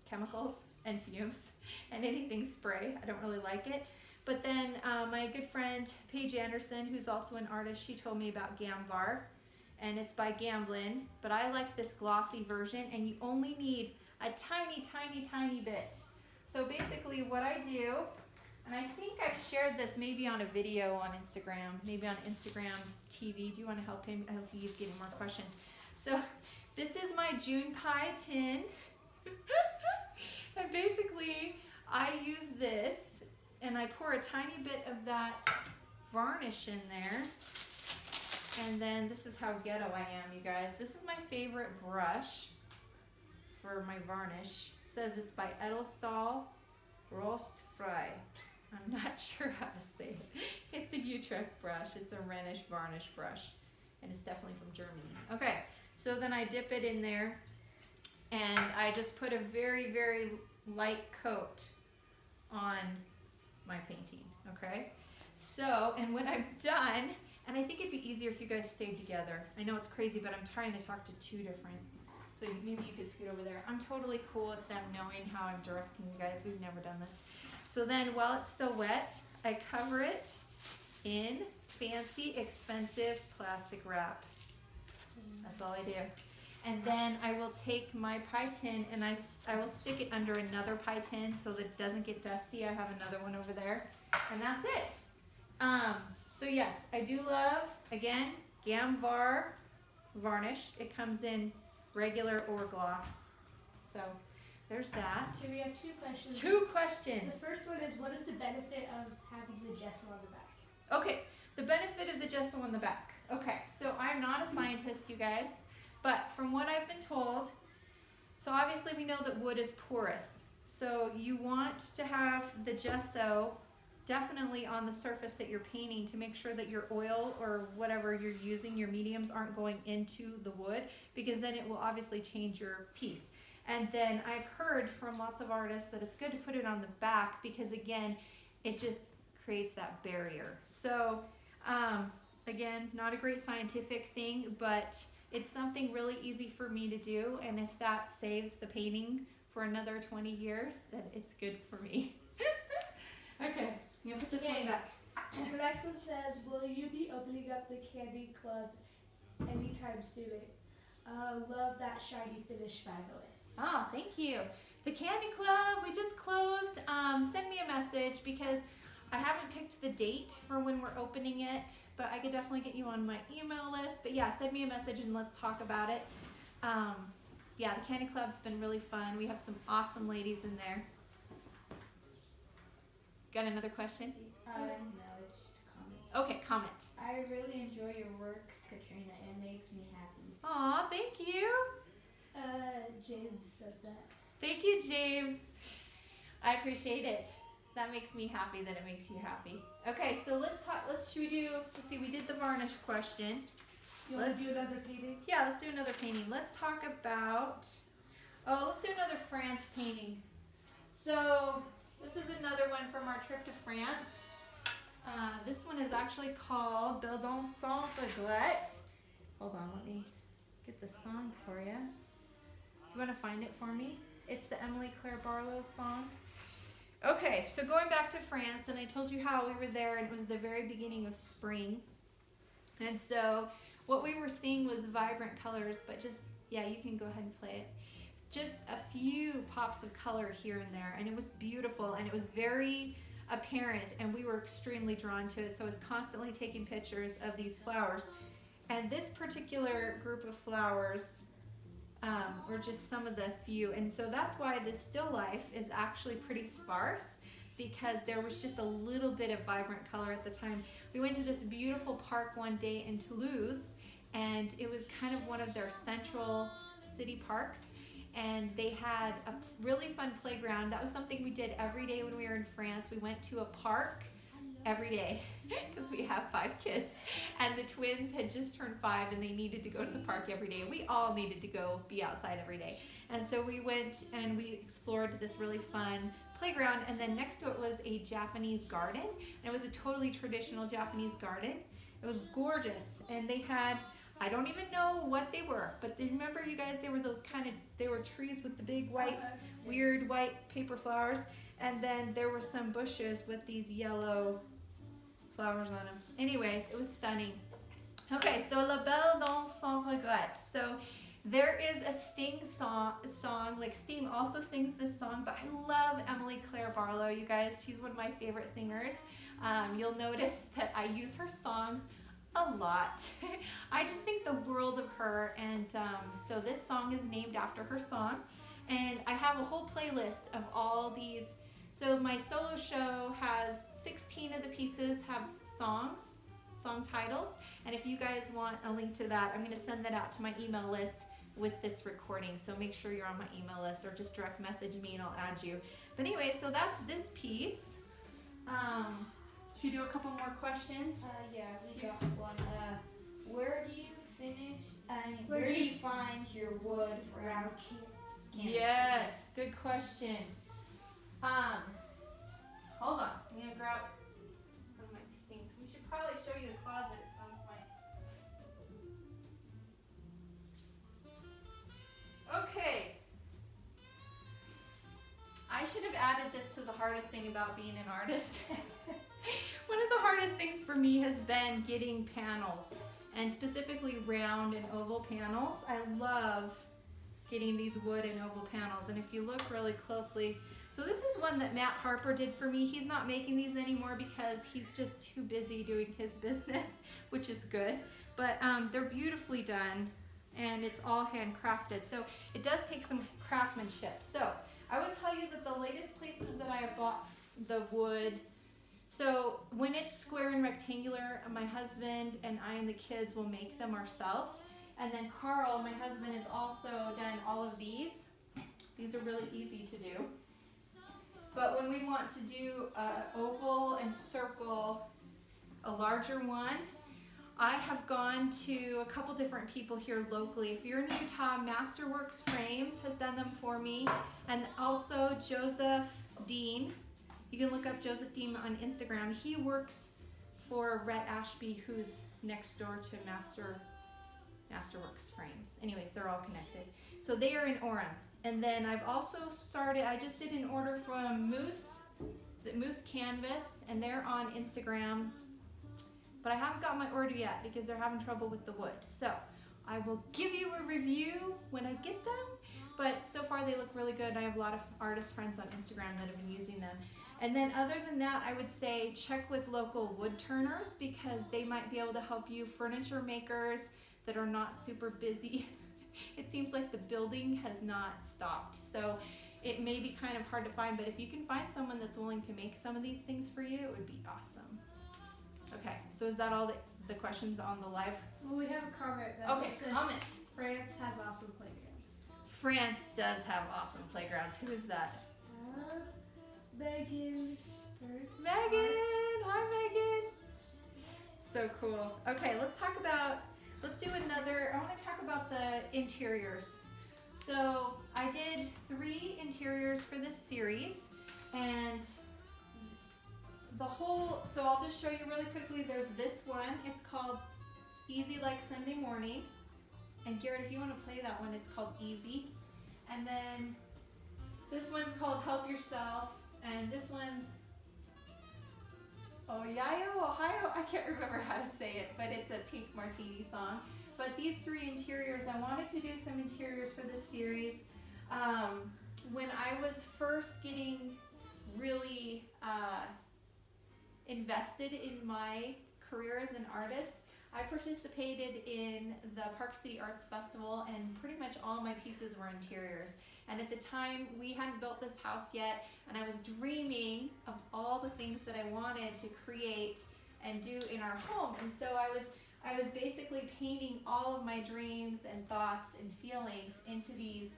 chemicals and fumes and anything spray. I don't really like it. But then my good friend Paige Anderson, who's also an artist, she told me about Gamvar, and it's by Gamblin, but I like this glossy version, and you only need a tiny, tiny, tiny bit. So basically what I do, and I think I've shared this maybe on a video on Instagram, maybe on Instagram TV. Do you want to help him? I think he's getting more questions. So this is my June pie tin. And basically I use this, and I pour a tiny bit of that varnish in there. And then this is how ghetto I am, you guys. This is my favorite brush for my varnish. It says it's by Edelstahl Rost Frei. I'm not sure how to say it. It's a Utrecht brush. It's a Rhenish varnish brush. And it's definitely from Germany. Okay, so then I dip it in there. And I just put a very, very light coat on my painting, okay? So, and when I'm done, and I think it'd be easier if you guys stayed together. I know it's crazy, but I'm trying to talk to two different, so maybe you could scoot over there. I'm totally cool with them knowing how I'm directing you guys. We've never done this. So then while it's still wet, I cover it in fancy, expensive plastic wrap. That's all I do. And then I will take my pie tin and I will stick it under another pie tin so that it doesn't get dusty. I have another one over there. And that's it. So yes, I do love, again, Gamvar varnish. It comes in regular or gloss. So there's that. So we have two questions. Two questions. The first one is, what is the benefit of having the gesso on the back? Okay, the benefit of the gesso on the back. Okay, so I'm not a scientist, you guys, but from what I've been told, so obviously we know that wood is porous. So you want to have the gesso definitely on the surface that you're painting to make sure that your oil or whatever you're using, your mediums, aren't going into the wood, because then it will obviously change your piece. And then I've heard from lots of artists that it's good to put it on the back because, again, it just creates that barrier. So again, not a great scientific thing, but it's something really easy for me to do, and if that saves the painting for another 20 years, then it's good for me. Okay, I'm gonna put this one back. The next one says, will you be opening up the Candy Club anytime soon? Love that shiny finish, by the way. Oh, thank you. The Candy Club, we just closed. Send me a message because I haven't picked the date for when we're opening it, but I could definitely get you on my email list. But yeah, send me a message and let's talk about it. Yeah, the Candy Club's been really fun. We have some awesome ladies in there. Got another question? No, it's just a comment. Okay, comment. I really enjoy your work, Katrina. It makes me happy. Aw, thank you. James said that. Thank you, James. I appreciate it. That makes me happy that it makes you happy. Okay, so let's talk, let's see, we did the varnish question. You want to do another painting? Yeah, let's do another painting. Let's talk about, let's do another France painting. So this is another one from our trip to France. This one is actually called Berg sans regret. Hold on, let me get the song for you. Do you want to find it for me? It's the Emily Claire Barlow song. Okay, so going back to France, and I told you how we were there, and it was the very beginning of spring. And so what we were seeing was vibrant colors, but just, yeah, you can go ahead and play it. Just a few pops of color here and there, and it was beautiful, and it was very apparent, and we were extremely drawn to it. So I was constantly taking pictures of these flowers. And this particular group of flowers were just some of the few, and so that's why this still life is actually pretty sparse, because there was just a little bit of vibrant color at the time. We went to this beautiful park one day in Toulouse, and it was kind of one of their central city parks, and they had a really fun playground. That was something we did every day when we were in France. We went to a park every day because we have 5 kids, and the twins had just turned 5 and they needed to go to the park every day. We all needed to go be outside every day, and so we went and we explored this really fun playground, and then next to it was a Japanese garden, and it was a totally traditional Japanese garden. It was gorgeous, and they had, I don't even know what they were, but remember, you guys, they were those they were trees with the big white, weird white paper flowers, and then there were some bushes with these yellow flowers on them. Anyways, it was stunning. Okay, so La Belle Dans Sans Regret. So there is a Sting song, like Sting also sings this song, but I love Emily Claire Barlow, you guys. She's one of my favorite singers. You'll notice that I use her songs a lot. I just think the world of her, and so this song is named after her song, and I have a whole playlist of all these So my solo show has 16 of the pieces have song titles. And if you guys want a link to that, I'm going to send that out to my email list with this recording. So make sure you're on my email list, or just direct message me and I'll add you. But anyway, so that's this piece. Should we do a couple more questions? Yeah, we got one. Where do you finish? Where do you find your wood for Around canvases? Yes, good question. Hold on, I'm gonna grab some of my things. We should probably show you the closet at some point. Okay. I should have added this to the hardest thing about being an artist. One of the hardest things for me has been getting panels, and specifically round and oval panels. I love getting these wood and oval panels, and if you look really closely, so this is one that Matt Harper did for me. He's not making these anymore because he's just too busy doing his business, which is good, but they're beautifully done, and it's all handcrafted, so it does take some craftsmanship. So I would tell you that the latest places that I have bought the wood, so when it's square and rectangular, my husband and I and the kids will make them ourselves. And then Carl, my husband, has also done all of these. These are really easy to do. But when we want to do oval and circle, a larger one, I have gone to a couple different people here locally. If you're in Utah, Masterworks Frames has done them for me. And also Joseph Dean. You can look up Joseph Dean on Instagram. He works for Rhett Ashby, who's next door to Masterworks Frames. Anyways, they're all connected. So they are in Orem. And then I've also started, I just did an order from Moose, is it Moose Canvas? And they're on Instagram. But I haven't got my order yet because they're having trouble with the wood. So I will give you a review when I get them. But so far they look really good. I have a lot of artist friends on Instagram that have been using them. And then other than that, I would say check with local wood turners because they might be able to help you. Furniture makers that are not super busy. It seems like the building has not stopped. So it may be kind of hard to find, but if you can find someone that's willing to make some of these things for you, it would be awesome. Okay, so is that all the questions on the live? Well, we have a comment that just says comment. France has awesome playgrounds. France does have awesome playgrounds. Who is that? Megan. Megan! Hi, Megan! So cool. Okay, let's do another, I want to talk about the interiors. So I did 3 interiors for this series, and so I'll just show you really quickly. There's this one, it's called Easy Like Sunday Morning. And Garrett, if you want to play that one, it's called Easy. And then this one's called Help Yourself. And this one's Oyayo, Ohio. I can't remember how to say it, but it's a Pink Martini song. But these 3 interiors, I wanted to do some interiors for this series. When I was first getting really invested in my career as an artist, I participated in the Park City Arts Festival, and pretty much all my pieces were interiors. And at the time, we hadn't built this house yet, and I was dreaming of all the things that I wanted to create and do in our home. And so I was basically painting all of my dreams and thoughts and feelings into these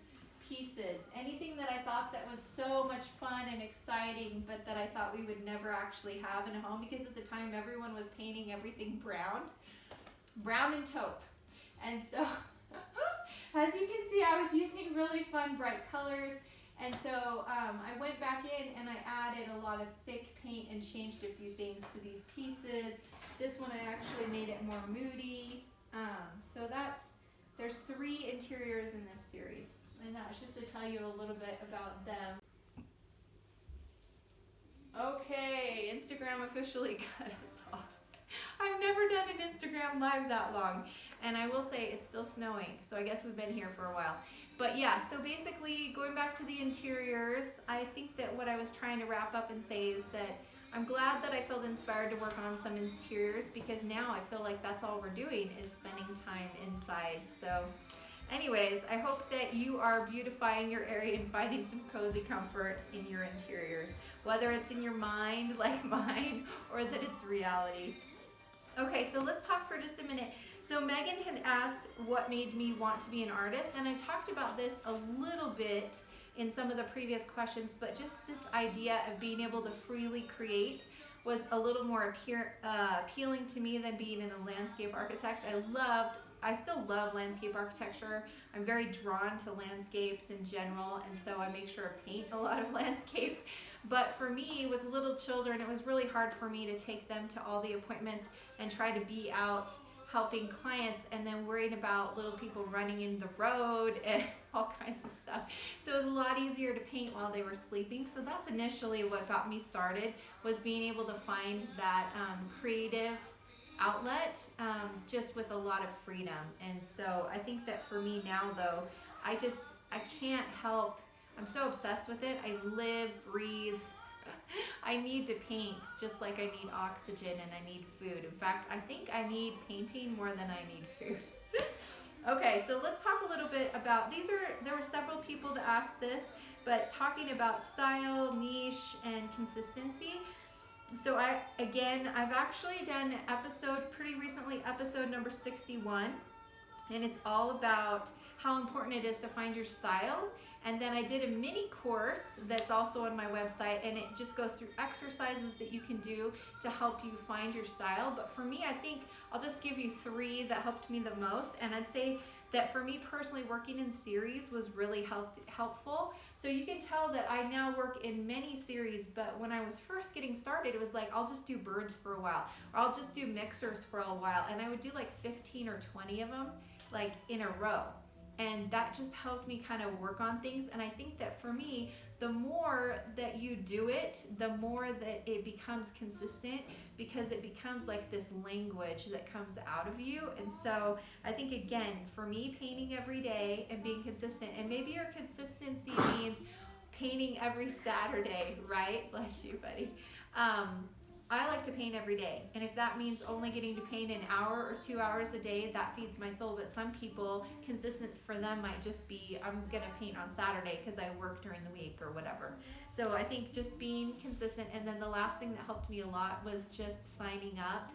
pieces. Anything that I thought that was so much fun and exciting, but that I thought we would never actually have in a home, because at the time everyone was painting everything brown and taupe. And so as you can see, I was using really fun bright colors. And so I went back in and I added a lot of thick paint and changed a few things to these pieces. This one I actually made it more moody. So there's 3 interiors in this series. And that's just to tell you a little bit about them. Okay, Instagram officially cut us off. I've never done an Instagram live that long. And I will say it's still snowing, so I guess we've been here for a while. But yeah, so basically going back to the interiors, I think that what I was trying to wrap up and say is that I'm glad that I felt inspired to work on some interiors, because now I feel like that's all we're doing is spending time inside. So Anyways, I hope that you are beautifying your area and finding some cozy comfort in your interiors, whether it's in your mind like mine or that it's reality. Okay, so let's talk for just a minute. So Megan had asked what made me want to be an artist, and I talked about this a little bit in some of the previous questions, but just this idea of being able to freely create was a little more appealing to me than being a landscape architect. I still love landscape architecture. I'm very drawn to landscapes in general, and so I make sure to paint a lot of landscapes. But for me, with little children, it was really hard for me to take them to all the appointments and try to be out helping clients and then worried about little people running in the road and all kinds of stuff. So it was a lot easier to paint while they were sleeping. So that's initially what got me started, was being able to find that creative outlet just with a lot of freedom. And so I think that for me now though, I can't help, I'm so obsessed with it. I live, breathe, I need to paint just like I need oxygen and I need food. In fact, I think I need painting more than I need food. Okay, so let's talk a little bit about, there were several people that asked this, but talking about style, niche, and consistency. So I've actually done an episode pretty recently, episode number 61, and it's all about how important it is to find your style. And then I did a mini course that's also on my website, and it just goes through exercises that you can do to help you find your style. But for me, I think I'll just give you 3 that helped me the most. And I'd say that for me personally, working in series was really helpful. So you can tell that I now work in many series, but when I was first getting started, it was like, I'll just do birds for a while, or I'll just do mixers for a while. And I would do like 15 or 20 of them, like in a row. And that just helped me kind of work on things. And I think that for me, the more that you do it, the more that it becomes consistent, because it becomes like this language that comes out of you. And so I think, again, for me, painting every day and being consistent, and maybe your consistency means painting every Saturday, right? Bless you, buddy. I like to paint every day, and if that means only getting to paint an hour or 2 hours a day, that feeds my soul. But some people, consistent for them might just be, I'm gonna paint on Saturday because I work during the week or whatever. So I think just being consistent. And then the last thing that helped me a lot was just signing up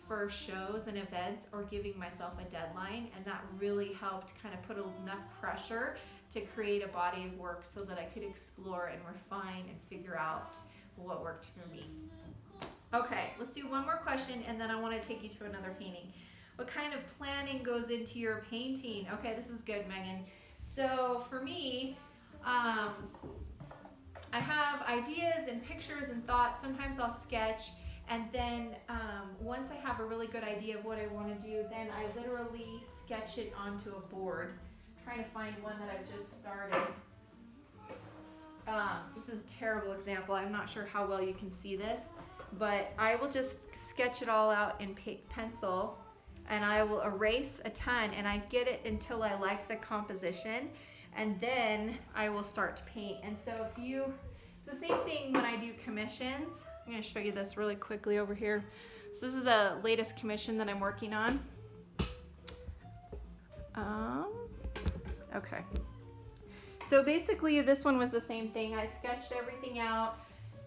for shows and events or giving myself a deadline, and that really helped kind of put enough pressure to create a body of work so that I could explore and refine and figure out what worked for me. Okay, let's do one more question, and then I want to take you to another painting. What kind of planning goes into your painting? Okay, this is good, Megan. So for me, I have ideas and pictures and thoughts. Sometimes I'll sketch, and then once I have a really good idea of what I want to do, then I literally sketch it onto a board. I'm trying to find one that I've just started. This is a terrible example. I'm not sure how well you can see this, but I will just sketch it all out in pencil, and I will erase a ton, and I get it until I like the composition, and then I will start to paint. And so it's the same thing when I do commissions. I'm going to show you this really quickly over here. So this is the latest commission that I'm working on. Okay. So basically this one was the same thing. I sketched everything out,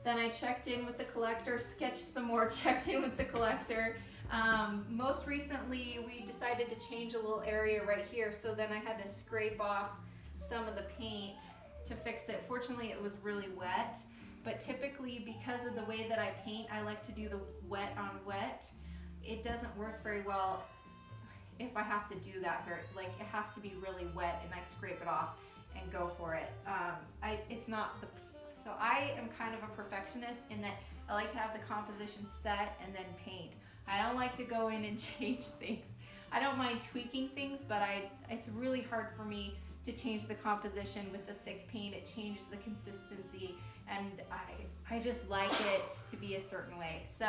then I checked in with the collector, sketched some more, checked in with the collector. Most recently we decided to change a little area right here, so then I had to scrape off some of the paint to fix it. Fortunately it was really wet, but typically because of the way that I paint, I like to do the wet on wet. It doesn't work very well if I have to do that it has to be really wet and I scrape it off and go for it. So I am kind of a perfectionist in that I like to have the composition set and then paint. I don't like to go in and change things. I don't mind tweaking things, but it's really hard for me to change the composition with the thick paint. It changes the consistency, and I just like it to be a certain way. So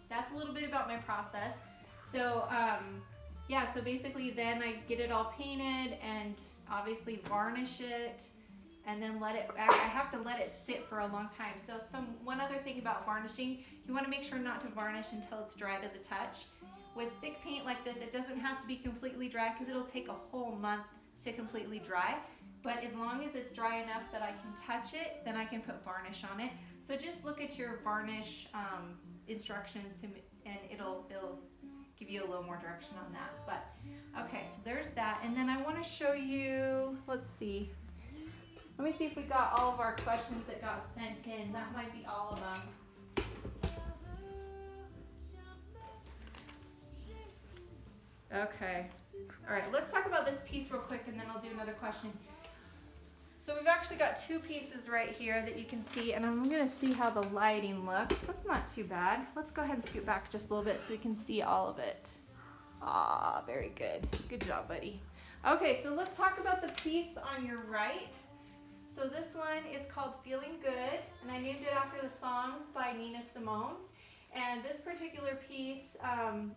that's a little bit about my process. So yeah, so basically then I get it all painted and obviously varnish it, and then I have to let it sit for a long time. So one other thing about varnishing, you want to make sure not to varnish until it's dry to the touch. with thick paint like this, it doesn't have to be completely dry because it'll take a whole month to completely dry. But as long as it's dry enough that I can touch it, then I can put varnish on it. So just look at your varnish instructions and it'll give you a little more direction on that. But okay, so there's that. And then I want to show you, let's see. Let me see if we got all of our questions that got sent in. That might be all of them. Okay. All right, let's talk about this piece real quick and then I'll do another question. So we've actually got two pieces right here that you can see, and I'm gonna see how the lighting looks. That's not too bad. Let's go ahead and scoot back just a little bit so you can see all of it. Ah, very good. Good job, buddy. Okay, so let's talk about the piece on your right. So this one is called Feeling Good, and I named it after the song by Nina Simone. And this particular piece,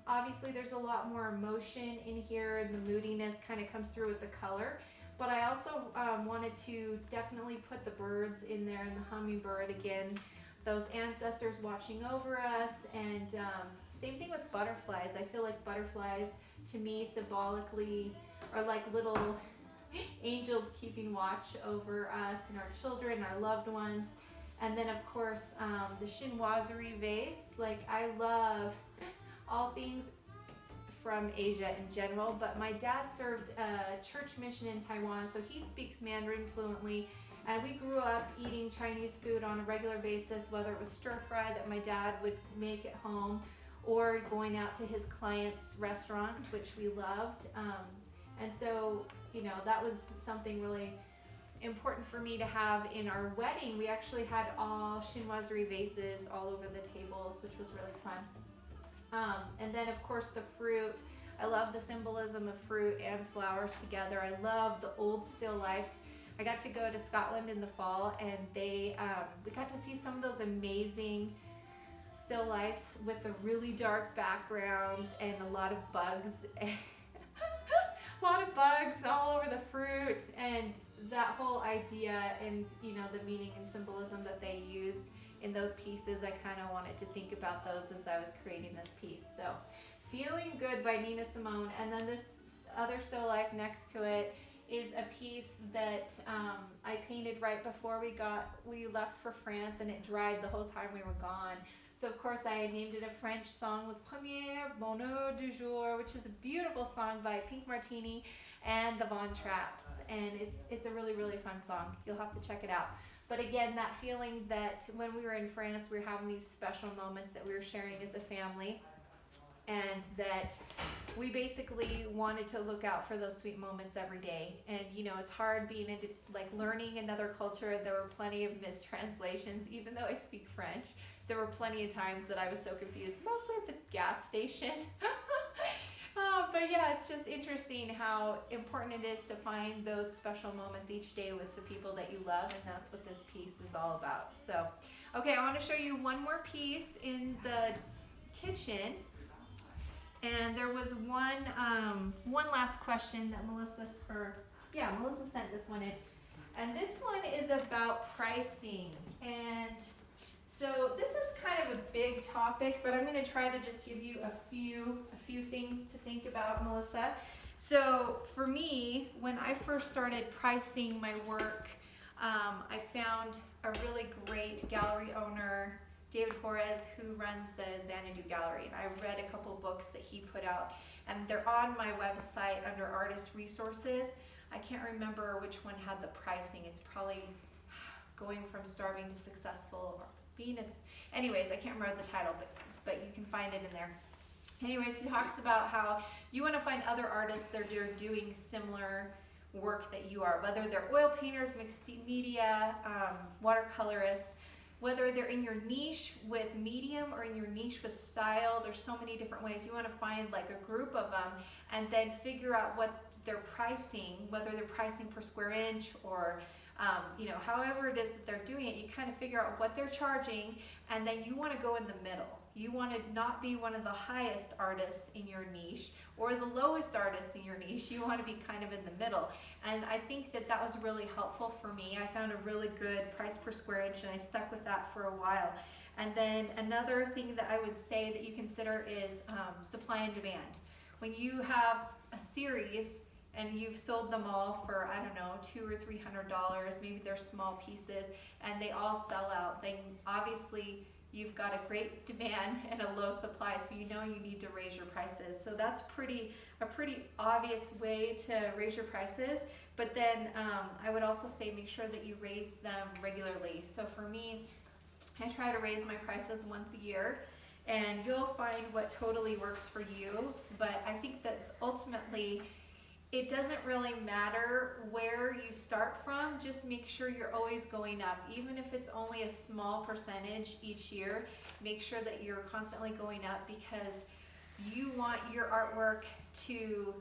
obviously there's a lot more emotion in here, and the moodiness kind of comes through with the color. But I also wanted to definitely put the birds in there, and the hummingbird again, those ancestors watching over us, and same thing with butterflies. I feel like butterflies to me symbolically are like little angels keeping watch over us and our children, our loved ones. And then of course the chinoiserie vase. Like I love all things from Asia in general, but my dad served a church mission in Taiwan, so he speaks Mandarin fluently, and we grew up eating Chinese food on a regular basis, whether it was stir fry that my dad would make at home or going out to his clients' restaurants, which we loved. And so, you know, that was something really important for me to have in our wedding. We actually had all chinoiserie vases all over the tables, which was really fun. And then of course the fruit. I love the symbolism of fruit and flowers together. I love the old still lifes. I got to go to Scotland in the fall, and we got to see some of those amazing still lifes with the really dark backgrounds and a lot of bugs. A lot of bugs all over the fruit, and that whole idea and, you know, the meaning and symbolism that they used in those pieces. I kind of wanted to think about those as I was creating this piece. So Feeling Good by Nina Simone, and then this other still life next to it is a piece that I painted right before we left for France, and it dried the whole time we were gone. So of course I named it a French song with Premier Bonheur du Jour, which is a beautiful song by Pink Martini and the Von Traps, and it's a really, really fun song. You'll have to check it out. But again, that feeling that when we were in France, we were having these special moments that we were sharing as a family, and that we basically wanted to look out for those sweet moments every day. And you know, it's hard being into like learning another culture. There were plenty of mistranslations, even though I speak French. There were plenty of times that I was so confused, mostly at the gas station. But yeah, it's just interesting how important it is to find those special moments each day with the people that you love, and that's what this piece is all about. So, okay, I want to show you one more piece in the kitchen. And there was one last question that Melissa sent this one in. And this one is about pricing. And so this is kind of a big topic, but I'm going to try to just give you a few things to think about, Melissa. So for me, when I first started pricing my work, I found a really great gallery owner, David Juarez, who runs the Xanadu Gallery. And I read a couple books that he put out, and they're on my website under Artist Resources. I can't remember which one had the pricing. It's probably Going from Starving to Successful, or anyways, I can't remember the title, but you can find it in there. Anyways, he talks about how you want to find other artists that are doing similar work that you are, whether they're oil painters, mixed media, watercolorists, whether they're in your niche with medium or in your niche with style. There's so many different ways. You want to find like a group of them and then figure out what they're pricing, whether they're pricing per square inch or you know, however it is that they're doing it. You kind of figure out what they're charging, and then you want to go in the middle. You want to not be one of the highest artists in your niche or the lowest artists in your niche. You want to be kind of in the middle. And I think that that was really helpful for me. I found a really good price per square inch, and I stuck with that for a while. And then another thing that I would say that you consider is supply and demand. When you have a series and you've sold them all for, I don't know, $200 or $300, maybe they're small pieces, and they all sell out, then obviously you've got a great demand and a low supply, so you know you need to raise your prices. So that's a pretty obvious way to raise your prices. But then I would also say make sure that you raise them regularly. So for me, I try to raise my prices once a year, and you'll find what totally works for you. But I think that ultimately, it doesn't really matter where you start from, just make sure you're always going up. Even if it's only a small percentage each year, make sure that you're constantly going up, because you want your artwork to,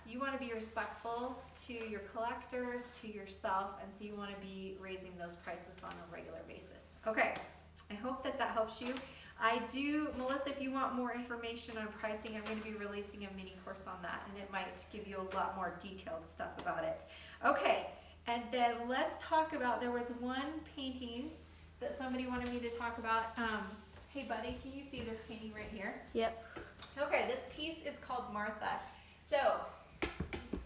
you want to be respectful to your collectors, to yourself, and so you want to be raising those prices on a regular basis. Okay, I hope that helps you. Melissa, if you want more information on pricing, I'm going to be releasing a mini course on that, and it might give you a lot more detailed stuff about it. Okay, and then let's talk about, there was one painting that somebody wanted me to talk about. Hey buddy, can you see this painting right here? Yep. Okay, this piece is called Martha. So,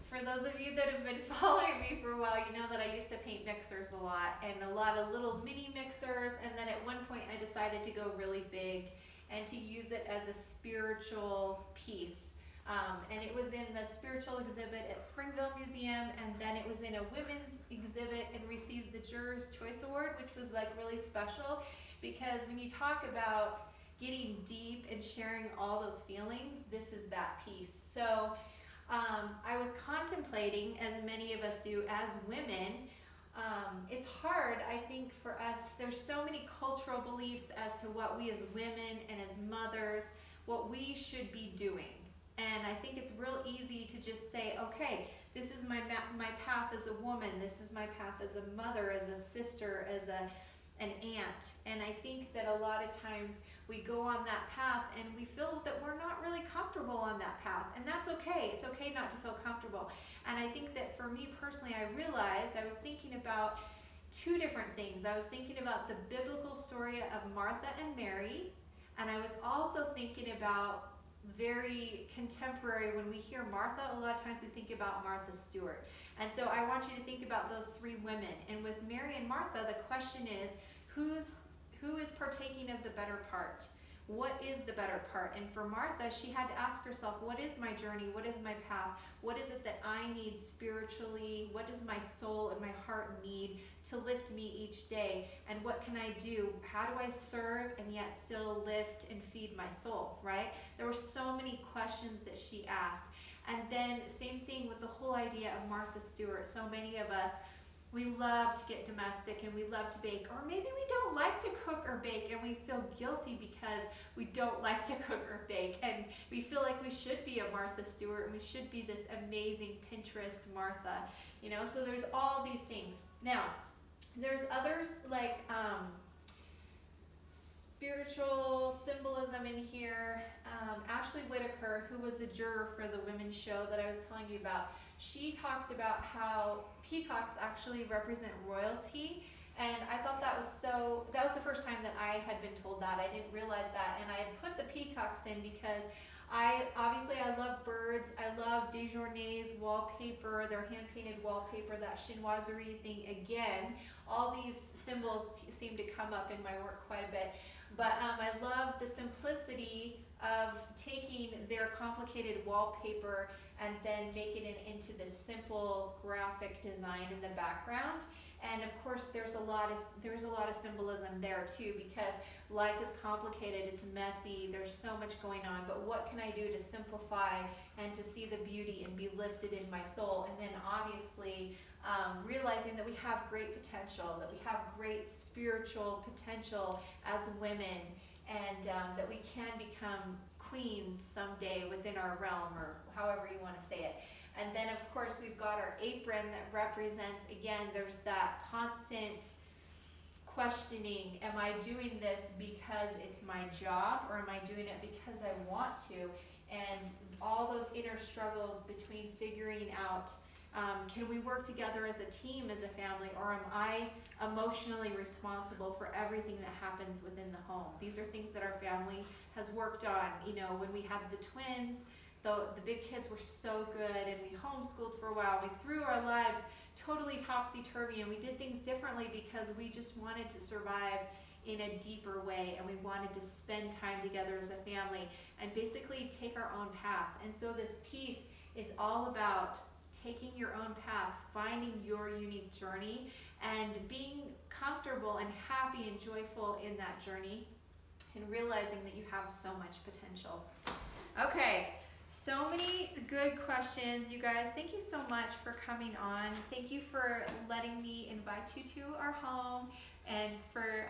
for those of you that have been following me for a while, you know that I used to paint mixers a lot, and a lot of little mini mixers, and then at one point I decided to go really big and to use it as a spiritual piece. And it was in the spiritual exhibit at Springville Museum, and then it was in a women's exhibit and received the Juror's Choice Award, which was like really special, because when you talk about getting deep and sharing all those feelings, this is that piece. So I was contemplating, as many of us do as women, it's hard, I think, for us. There's so many cultural beliefs as to what we as women and as mothers, what we should be doing. And I think it's real easy to just say, okay, this is my path as a woman, this is my path as a mother, as a sister, as an aunt. And I think that a lot of times we go on that path and we feel that we're not really comfortable on that path. And that's okay. It's okay not to feel comfortable. And I think that for me personally, I realized I was thinking about two different things. I was thinking about the biblical story of Martha and Mary, and I was also thinking about very contemporary. When we hear Martha, a lot of times we think about Martha Stewart. And so I want you to think about those three women. And with Mary and Martha, the question is, who is partaking of the better part? What is the better part? And for Martha, she had to ask herself, what is my journey? What is my path? What is it that I need spiritually? What does my soul and my heart need to lift me each day? And what can I do? How do I serve and yet still lift and feed my soul, right? There were so many questions that she asked. And then same thing with the whole idea of Martha Stewart. So many of us, we love to get domestic and we love to bake, or maybe we don't like to cook or bake and we feel guilty because we don't like to cook or bake, and we feel like we should be a Martha Stewart and we should be this amazing Pinterest Martha, you know. So there's all these things. Now, there's others like spiritual symbolism in here. Ashley Whitaker, who was the juror for the women's show that I was telling you about, she talked about how peacocks actually represent royalty, and I thought that was the first time that I had been told that. I didn't realize that, and I had put the peacocks in because I love birds. I love Desjournet's wallpaper, their hand-painted wallpaper, that chinoiserie thing. Again, all these symbols seem to come up in my work quite a bit. But I love the simplicity of taking their complicated wallpaper and then making it into this simple graphic design in the background. And of course, there's a lot of symbolism there too, because life is complicated, it's messy, there's so much going on. But what can I do to simplify and to see the beauty and be lifted in my soul? And then obviously realizing that we have great potential, that we have great spiritual potential as women, and that we can become queens someday within our realm, or however you want to say it. And then of course we've got our apron that represents, again, there's that constant questioning, am I doing this because it's my job, or am I doing it because I want to? And all those inner struggles between figuring out Can we work together as a team, as a family, or am I emotionally responsible for everything that happens within the home? These are things that our family has worked on. You know, when we had the twins, the big kids were so good, and we homeschooled for a while. We threw our lives totally topsy-turvy, and we did things differently because we just wanted to survive in a deeper way, and we wanted to spend time together as a family and basically take our own path. And so this piece is all about taking your own path, finding your unique journey, and being comfortable and happy and joyful in that journey, and realizing that you have so much potential. Okay, so many good questions, you guys. Thank you so much for coming on. Thank you for letting me invite you to our home and for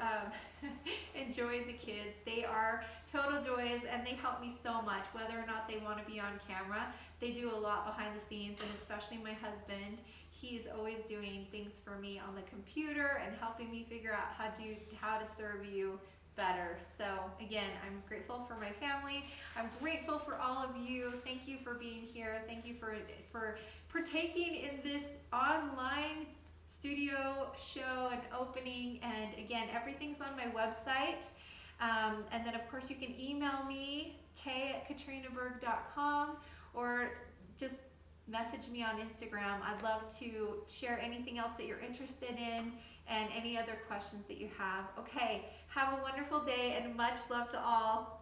enjoying the kids. They are total joys, and they help me so much, whether or not they want to be on camera. They do a lot behind the scenes, and especially my husband. He's always doing things for me on the computer and helping me figure out how to serve you better. So again, I'm grateful for my family. I'm grateful for all of you. Thank you for being here. Thank you for partaking in this online studio show and opening. And again, everything's on my website. And then of course you can email me, k@katrinaberg.com, or just message me on Instagram. I'd love to share anything else that you're interested in and any other questions that you have. Okay, have a wonderful day and much love to all.